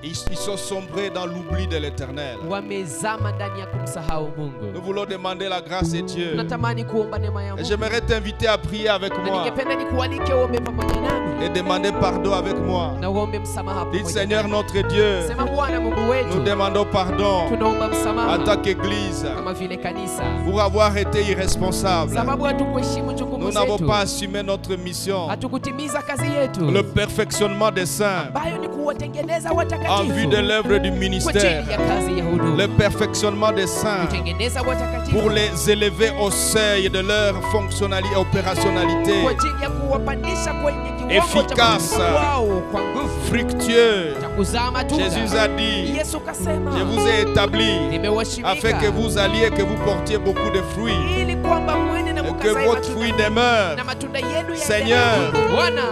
Ils sont sombrés dans l'oubli de l'Éternel. wamezama ndani ya kumsahau Nous Mungu. voulons demander la grâce de Dieu. Natamani kuomba neema ya Et Mungu. j'aimerais t'inviter à prier avec Na moi ningependa nikualike uombe pamoja nami et demander pardon avec moi. na uombe msamaha Dites, pamoja Seigneur nami. notre Dieu, Sema Bwana Mungu nous wetu, demandons pardon tunaomba à msamaha ta Église kama vile kanisa, pour avoir été irresponsables. sababu hatukuheshimu jukumu Nous n'avons zetu, pas assumé notre mission, hatukutimiza kazi yetu le perfectionnement des saints ambayo ni kuwatengeneza en vue watakatifu de l'œuvre du kwa ajili ministère, ya kazi ya huduma, le perfectionnement des saints kutengeneza pour watakatifu les élever au seuil de leur fonctionnalité, kwa opérationnalité, ajili ya kuwapandisha kwenye kiwango efficace, cha wao kwa nguvu, fructueux. cha kuzaa matunda. Jésus a dit, Yesu kasema, je vous ai établi nimewashimika afin que vous alliez, que vous portiez beaucoup de fruits, ili kwamba mwende na et que mkazae votre matunda fruit demeure. na matunda yenu Seigneur, Bwana,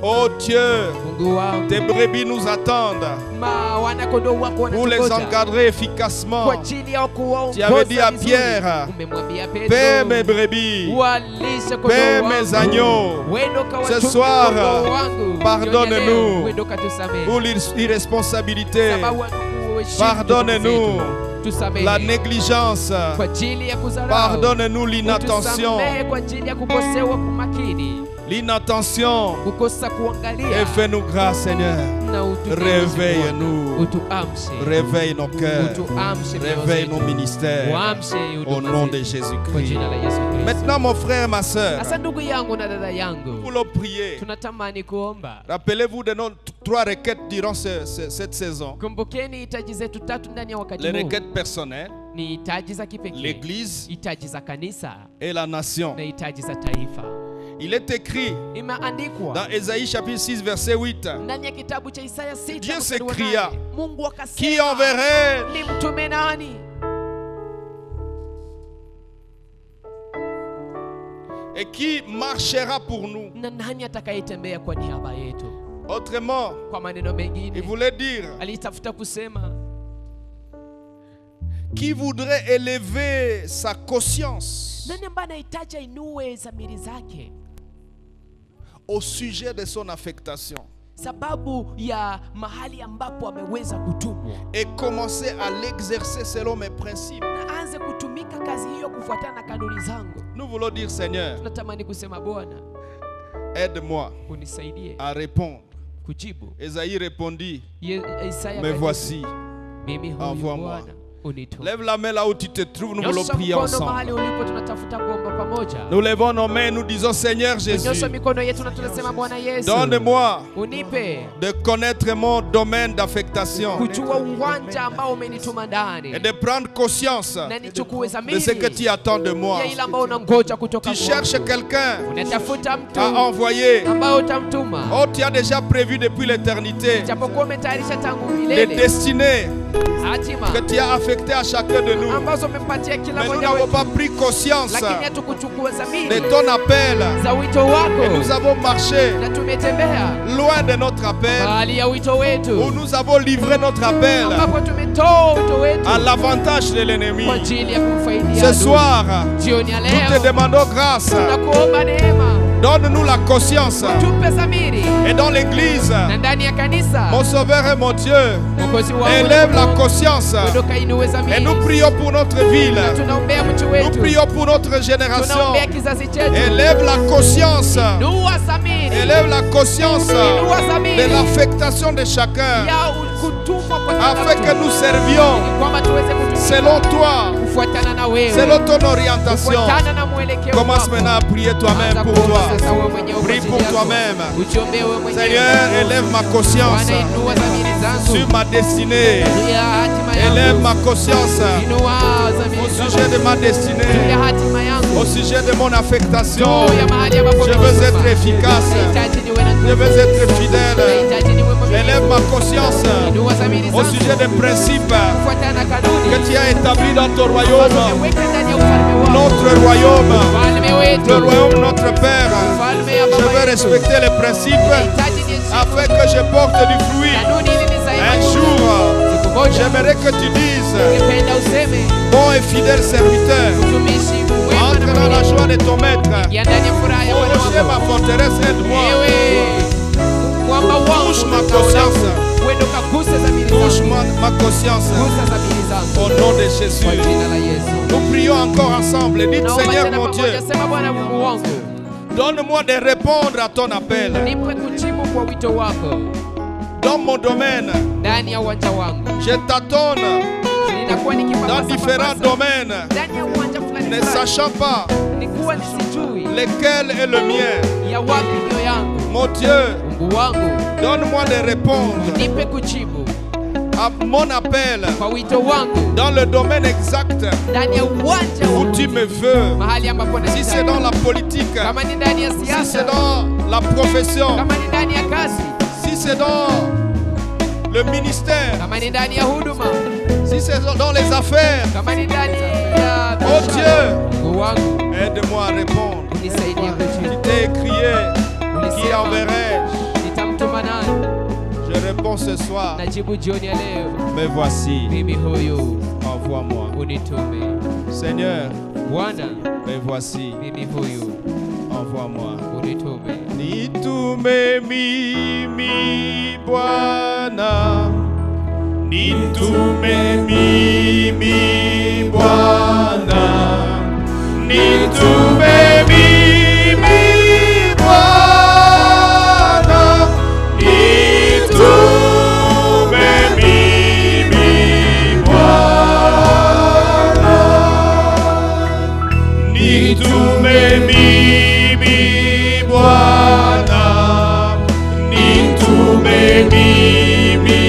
oh Dieu, Mungu wangu, tes brebis nous attendent wanakondoo wako pour les wanatugoja encadrer efficacement. kwa ajili ya kuwaongoza Tu avais dit à vizuri. Pierre, Umemwambia paix Petro, mes brebis, walishe kondoo paix wangu. mes agneaux. Wendo kawachunge Ce soir, kondoo wangu. pardonne-nous Jioni leo, wendo katusamehe. pour l'irresponsabilité, Sababu hatukuheshimu pardonne-nous ndugu zetu. Tusamehe. la négligence, Kwa ajili ya kudharau. pardonne-nous l'inattention, Utusamehe kwa ajili ya kukosewa kumakini, l'inattention, kukosa kuangalia. et fais-nous grâce Seigneur. Na utujaze Réveille-nous, Bwana. Utuamshe. réveille nos cœurs, Utuamshe mioyo réveille zetu. nos ministères, Uamshe au huduma nom zetu. de Kwa Jésus-Christ. jina la Yesu Kristo. Maintenant mon frère, ma soeur, Sasa ndugu yangu na dada nous yangu, voulons prier. tunatamani kuomba. Rappelez-vous de nos 3 requêtes durant cette saison. Kumbukeni hitaji zetu tatu ndani ya wakati Les huu. requêtes personnelles, Ni hitaji za kipekee, l'Église hitaji za kanisa et la nation. na hitaji za taifa. Il est écrit Imeandikwa dans Ésaïe chapitre 6 verset 8. ndani ya kitabu cha Isaya 6 Dieu mstari wa s'écria, 8. Mungu Qui akasema, enverrait nimtume nani? et qui marchera pour nous? Na nani atakayetembea kwa niaba yetu? Autrement, Kwa maneno il mengine, voulait dire, alitafuta kusema qui voudrait élever sa conscience nani ambaye anahitaji ainue dhamiri zake au sujet de son affectation sababu ya mahali ambapo ameweza kutumwa, et commencer à l'exercer selon mes principes. na aanze kutumika kazi hiyo kufuatana na kanuni zangu. Nous voulons dire, Seigneur, Tunatamani kusema, Bwana aide-moi unisaidie à répondre. kujibu. Ésaïe répondit, Isaya me akajibu, voici, mimi huyu envoie-moi. Bwana, unitume. Lève la main là où tu te trouves, nous voulons Nyosha prier mkono mahali ensemble. ulipo, tunatafuta kuomba pamoja. Nous levons nos mains, nous disons, Seigneur Jésus, Nyosha mikono yetu na tunasema, Bwana Yesu, donne-moi unipe de connaître mon domaine d'affectation kujua uwanja ambao umenituma ndani, et de prendre conscience na nichukue de ce que dhamiri tu attends de moi. ya ile ambao unangoja kutoka Tu cherches kwangu. quelqu'un Unatafuta mtu à envoyer. ambao utamtuma, Oh, tu as déjà prévu depuis l'éternité japokuwa umetayarisha tangu les milele destinées hatima que tu as affectées à chacun de nous. ambazo umempatia kila Mais nous mmoja n'avons wetu, pas pris conscience lakini hatukuchukua de dhamiri ton appel za wito et nous wako, avons marché na tumetembea loin de notre appel, mahali ya wito où wetu, nous avons livré notre appel ambapo tumetoa wito wetu à l'avantage de l'ennemi. kwa ajili ya kumfaidia Ce adui. soir, Jioni ya nous te leo demandons grâce. tunakuomba neema, Donne-nous la conscience. tupe dhamiri, Et dans l'église, na ndani ya kanisa mon sauveur et mon Dieu, Mwokozi wangu élève la na conscience. kuondoka inue Et dhamiri. nous prions pour notre ville. Tunaombea mji Nous wetu, prions pour notre génération. tunaombea kizazi chetu. Élève la conscience. Inua dhamiri, Élève la conscience inua de dhamiri l'affectation de chacun, ya kutumwa kwa kila afin que mtu, nous servions ili kwamba tuweze kutumika selon toi, kufuatana na wewe, selon ton orientation. kufuatana na mwelekeo Commence wako. maintenant à prier toi-même Anza pour kuomba toi. sasa wewe mwenyewe kwa Prie ajili pour yako. toi-même. Ujiombee wewe mwenyewe. Seigneur, élève ma conscience Bwana, inua dhamiri zangu sur ma destinée. juu ya hatima Élève yangu. ma conscience Inua au dhamiri zangu sujet de ma juu destinée, ya hatima yangu, au sujet de mon affectation. juu ya mahali ambapo Je veux nimetuma. être efficace. Nahitaji niwe na Je nguvu. veux être fidèle. Nahitaji niwe mwaminifu. Élève ma conscience Inua dhamiri au zangu sujet des principes kufuatana na kanuni que tu as établis dans ton ambazo royaume, umeweka ndani ya ufalme wako. notre royaume, Ufalme wetu, le royaume de notre Père. ufalme ya Je baba veux yetu. respecter les principes Nahitaji niheshimu afin que je porte du fruit. kanuni ili nizae Un matunda. jour, Siku moja j'aimerais que tu dises, ningependa useme, bon et fidèle serviteur, mtumishi mwema entre na dans la mwaminifu, joie de ton maître. ingia ndani ya furaha ya Oh Bwana Dieu, ma wako. forteresse, aide-moi. Ewe mwamba wangu, Touche ma na conscience. uende ukaguse dhamiri Touche zangu. ma conscience. Gusa dhamiri zangu Au nom de kwa Jésus. jina la Yesu. Nous prions encore ensemble. Dites, Naomba Seigneur tena mon pamoja, Dieu, sema Bwana Mungu wangu, donne-moi de répondre à ton appel nipe kujibu kwa wito wako dans mon domaine. ndani ya uwanja wangu. Je tâtonne Ninakuwa dans nikipapasa différents papasa domaines, ndani ya uwanja fulani ne fulani, sachant pas nikuwa nisijui lequel est le mien. ya wapi ndio yangu. Mon Dieu, Mungu wangu, donne-moi de répondre nipe kujibu à mon appel, kwa wito wangu dans le domaine exact ndani ya uwanja où tu me veux. mahali ambapo Si c'est dans la politique, kama ni ndani ya si siasa, c'est dans la profession, kama ni ndani ya kazi, si c'est dans le ministère, kama ni ndani ya huduma, si c'est dans les affaires, kama ni ndani ya oh Dieu, Mungu wangu, aide-moi à répondre. unisaidie kujibu. Qui t'ai crié, qui enverrai-je? Nitamtuma nani? Je réponds ce soir, Najibu jioni ya leo, me voici, mimi huyu, envoie-moi. unitume. Seigneur, Bwana, me voici, mimi huyu, envoie-moi. unitume. Nitume mimi Bwana, nitume mimi Bwana, nitume mimi Bwana, nitume mimi Bwana, nitume mimi Bwana, nitume mimi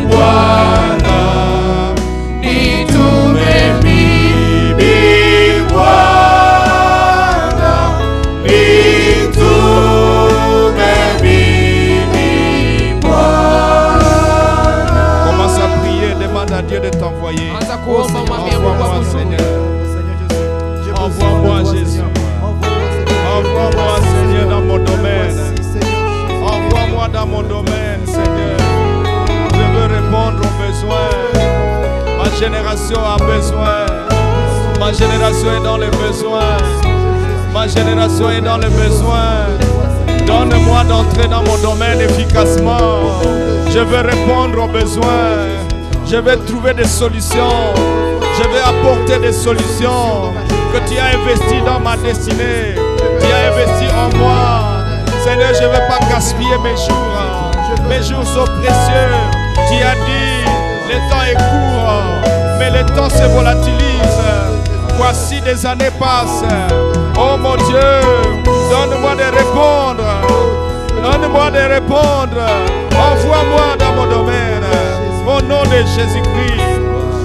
Bwana, nitume mimi Bwana, nitume mimi Bwana. Commence à prier, demande à Dieu de t'envoyer. Anza kuomba, mwambie Mungu Envoie-moi, akutume. Seigneur. Seigneur Jésus, j'ai besoin Envoie-moi, de toi, Jésus. Seigneur. Envoie-moi, Seigneur, dans mon domaine. Voici, Seigneur Jésus. Envoie-moi dans mon domaine, Seigneur. Je veux répondre aux besoins. Ma génération a besoin. Ma génération est dans les besoins. Ma génération est dans les besoins. Donne-moi d'entrer dans mon domaine efficacement. Je veux répondre aux besoins. Je vais trouver des solutions. Je vais apporter des solutions que tu as investies dans ma destinée. Tu as investi en moi. Seigneur, je ne vais pas gaspiller mes jours. Mes jours sont précieux. Tu as dit, le temps est court, mais le temps se volatilise. Voici des années passent. Oh mon Dieu, donne-moi de répondre. Donne-moi de répondre. Envoie-moi dans mon domaine. Au nom de Jésus-Christ,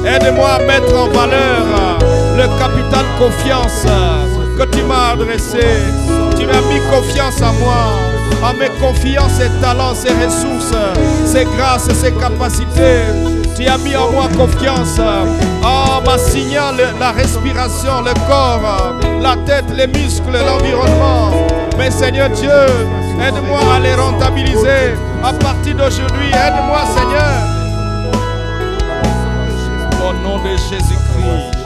aide-moi à mettre en valeur le capital confiance que tu m'as adressé. Tu m'as mis confiance en moi, en mes confiances, ses talents, ses ressources, ses grâces, ses capacités. Tu as mis en moi confiance. Oh, m'a signé la respiration, le corps, la tête, les muscles, l'environnement. Mais Seigneur Dieu, aide-moi à les rentabiliser à partir d'aujourd'hui. Aide-moi, Seigneur. Au nom de Jésus-Christ,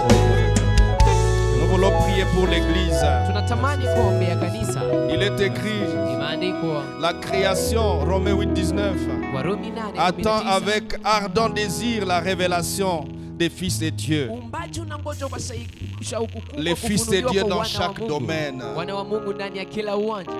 nous voulons prier pour l'Église. Tunatamani kuombea kanisa. Il est écrit, Imeandikwa la création, Romains 8:19, Warumi 8:19, attend avec ardent désir la révélation des fils de Dieu. uumbaji unangoja kwa shauku kubwa Les fils de kufunuliwa Dieu kwa dans wana wa chaque Mungu. domaine. Wana wa Mungu ndani ya kila uwanja.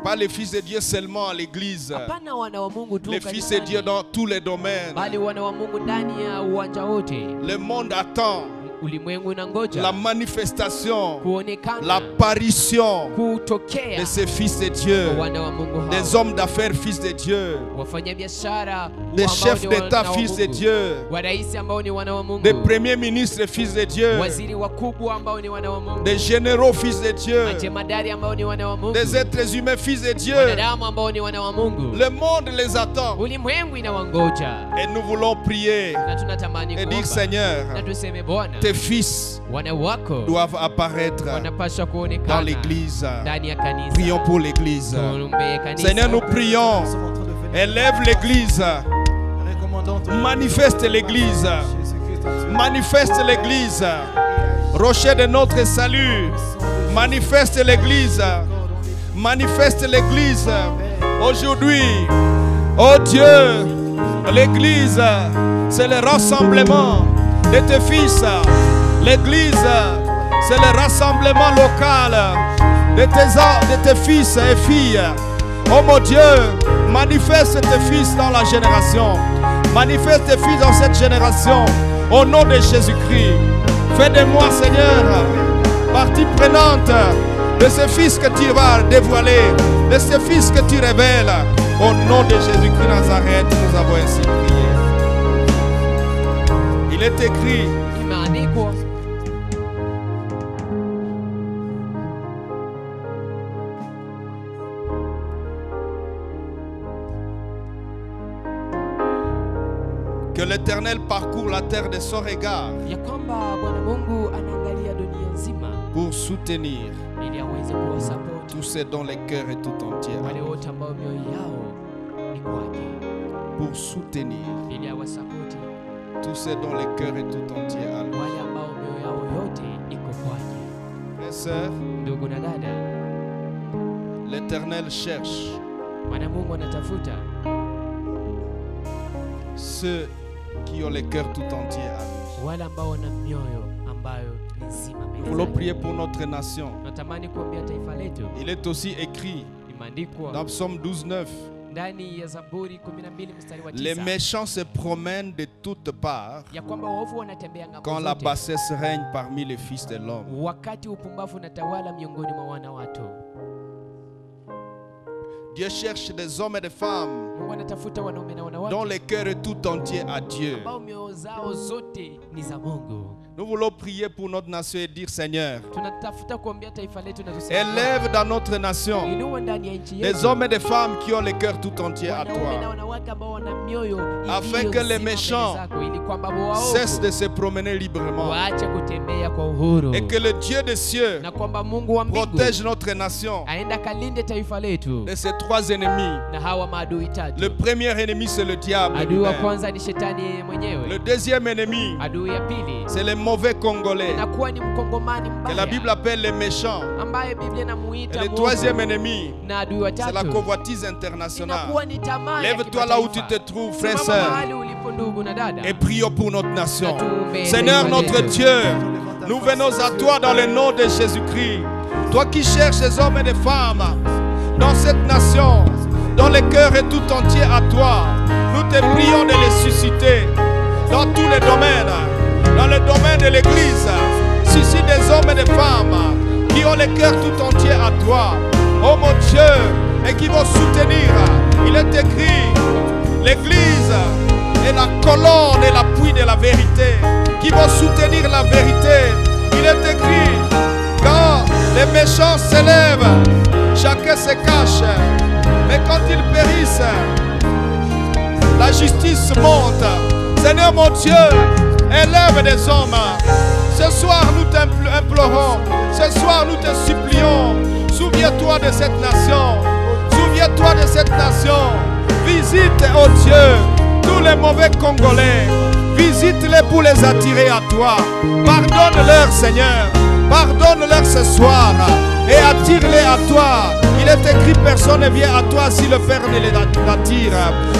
Pas les fils de Dieu seulement à l'église. Hapana wana wa Mungu tu Les fils de kanisani, Dieu dans tous les domaines. bali wana wa Mungu ndani ya uwanja wote. Le monde attend Ulimwengu unangoja la manifestation, kuonekana, l'apparition kutokea de ces fils de Dieu, kwa wana wa Mungu des hao. hommes d'affaires fils de Dieu, Wafanyabiashara des ambao chefs ni d'État wana wa fils de Mungu. Dieu, Waraisi ambao ni wana wa Mungu. des premiers ministres fils de Dieu, Waziri wakubwa ambao ni wana wa Mungu. des généraux fils de Dieu, Majemadari ambao ni wana wa Mungu. des êtres humains fils de Dieu. Wanadamu ambao ni wana wa Mungu. Le monde les attend. Ulimwengu inawangoja. Et nous voulons prier Na tunatamani et dire, kuomba. Seigneur, Na tuseme Bwana, tes fils wana wako doivent apparaître wanapaswa dans kuonekana l'église. ndani ya kanisa. Prions pour l'église. Tuombee kanisa. Seigneur, nous prions. Nous sommes en train de venir. Élève l'église. Recommandons ton Manifeste l'église. Jésus-Christ, ton Dieu. Manifeste l'église. Rocher de notre salut. Manifeste l'église. Manifeste l'église. Aujourd'hui, oh Dieu, l'église, c'est le rassemblement de tes fils. L'église, c'est le rassemblement local de tes fils et filles. Oh mon Dieu, manifeste tes fils dans la génération. Manifeste tes fils dans cette génération. Au nom de Jésus-Christ. Fais de moi, Seigneur, partie prenante de ces fils que tu vas dévoiler, de ces fils que tu révèles. Au nom de Jésus-Christ Nazareth, nous avons ainsi prié. Il est écrit. Imeandikwa. Que l'Éternel parcourt la terre de son regard Ya kwamba Bwana Mungu anaangalia dunia nzima pour soutenir ili aweze kuwasapoti tous ceux dont le cœur est tout entier. wale wote ambao mioyo yao ni kwake, Pour soutenir ili awasapoti tous ceux dont le cœur est tout entier à lui. wale ambao mioyo yao yote iko kwake. Frères et sœurs, Ndugu na dada, l'Éternel cherche Bwana Mungu anatafuta ceux qui ont le cœur tout entier à lui. wale ambao wana mioyo ambayo ni nzima Nous mbele voulons zake. prier pour notre nation. Natamani kuombea taifa letu. Il est aussi écrit Imeandikwa dans Psaume 12:9. ndani ya Zaburi 12 mstari wa Les 9 méchants se promènent de toutes parts ya kwamba waovu wanatembea ng'ambo quand la zote bassesse règne parmi les fils de l'homme. wakati upumbavu unatawala miongoni mwa wana watu. Dieu cherche des hommes et des femmes Mungu anatafuta wanaume na dont wanawake le cœur est tout entier à Dieu. ambao mioyo zao zote ni za Mungu. Nous voulons prier pour notre nation et dire, Seigneur, Tunatafuta kuombea taifa letu na tuseme, élève dans notre nation inua ndani ya nchi des yetu hommes et des femmes qui ont le cœur tout entier à wanaume na toi, wanawake ambao wana mioyo afin iliyo que les nzima mbele méchants zako, ili kwamba cessent waovu de se promener librement waache kutembea kwa uhuru, et que le Dieu des cieux na kwamba Mungu wa mbingu protège notre nation aenda kalinde taifa letu de ces trois ennemis. na hawa maadui tatu. Le premier ennemi, c'est le diable Adui wa lui-même. kwanza ni shetani yeye Le mwenyewe. deuxième ennemi, Adui ya pili c'est les mauvais Congolais, inakuwa ni mkongomani que la Bible mbaya appelle les méchants. ambaye Biblia Et inamuita le mwovu. troisième ennemi, Na adui wa c'est la tatu convoitise internationale. inakuwa ni tamaa ya Lève-toi là où tu te kimataifa. trouves, frère et Simama sœur, mahali ulipo ndugu na dada, et prions pour notre nation. na tuombee Seigneur taifa notre letu. Dieu, nous venons à toi dans le nom de Jésus-Christ. Toi qui cherches des hommes et des femmes dans cette nation, dont le cœur est tout entier à toi, nous te prions de les susciter dans tous les domaines. Dans le domaine de l'Église, suscite des hommes et des femmes qui ont le cœur tout entier à toi. Oh mon Dieu, et qui vont soutenir. Il est écrit, l'Église est la colonne et l'appui de la vérité, qui vont soutenir la vérité. Il est écrit, quand les méchants s'élèvent, chacun se cache, mais quand ils périssent, la justice monte. Seigneur mon Dieu, élève des hommes. Ce soir nous t'implorons, ce soir nous te supplions. Souviens-toi de cette nation, souviens-toi de cette nation. Visite, oh Dieu, tous les mauvais Congolais. Visite-les pour les attirer à toi. Pardonne-leur, Seigneur. Pardonne-leur ce soir et attire-les à toi. Il est écrit, personne ne vient à toi si le Père ne les attire.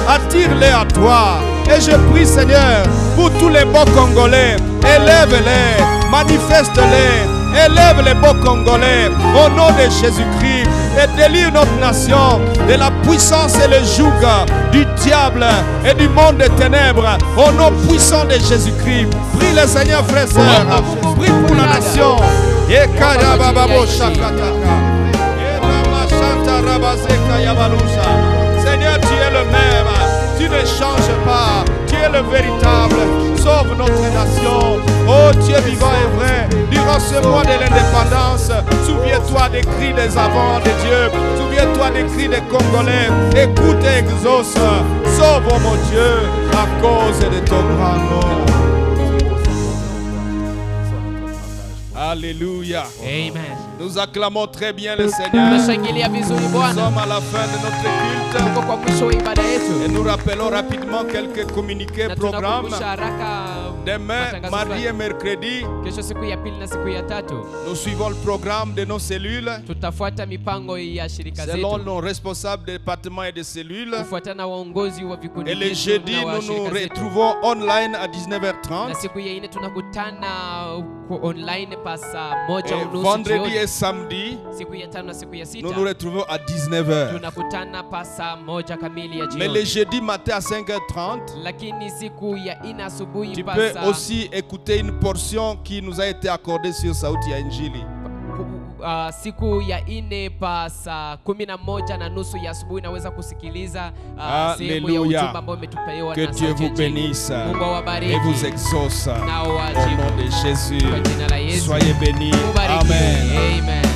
Attire-les à toi. Et je prie, Seigneur, pour tous les beaux Congolais, élève-les, manifeste-les, élève les beaux Congolais au nom de Jésus-Christ et délivre notre nation de la puissance et le joug du diable et du monde des ténèbres au nom puissant de Jésus-Christ. Prie le Seigneur, frère et sœur. Prie pour la nation. Seigneur, tu es le même. Tu ne changes pas. Tu es le véritable. Sauve notre nation. Oh Dieu vivant et vrai. Durant ce mois de l'indépendance, souviens-toi des cris des avants de Dieu. Souviens-toi des cris des Congolais. Écoute et exauce. Sauve, oh mon Dieu, à cause de ton grand nom. Alléluia. Amen. Nous acclamons très bien le Seigneur. Tunashangilia vizuri Nous Bwana. sommes à la fin de notre culte. Tuko kwa mwisho wa ibada Et yetu. nous rappelons rapidement quelques communiqués, Na programmes. tunakumbusha haraka Demain, matangazo mardi fulani. et mercredi, Kesho siku ya pili na siku ya tatu nous suivons le programme de nos cellules tutafuata mipango ya shirika selon zetu nos responsables de départements et de cellules. kufuatana na waongozi wa vikundi Et le vyetu jeudi, na wa nous nous shirika zetu. retrouvons online à Na 19h30. siku ya ine tunakutana online pa saa moja Et unusu vendredi jioni. et samedi, Siku ya tano na siku ya sita nous nous retrouvons à 19h. tunakutana pa saa moja kamili ya Mais le jioni. jeudi matin à 5h30, Lakini siku ya ine asubuhi tu pa peux saa aussi écouter une portion qui nous a été accordée sur Sauti ya Injili. siku ya 4 pa saa 11:30 ya asubuhi naweza kusikiliza sehemu ya ujumbe ambao umetupewa na Dieu vous bénisse et vous exauce au nom de Jésus. kwa jina la Yesu. Soyez bénis. Amen. Amen.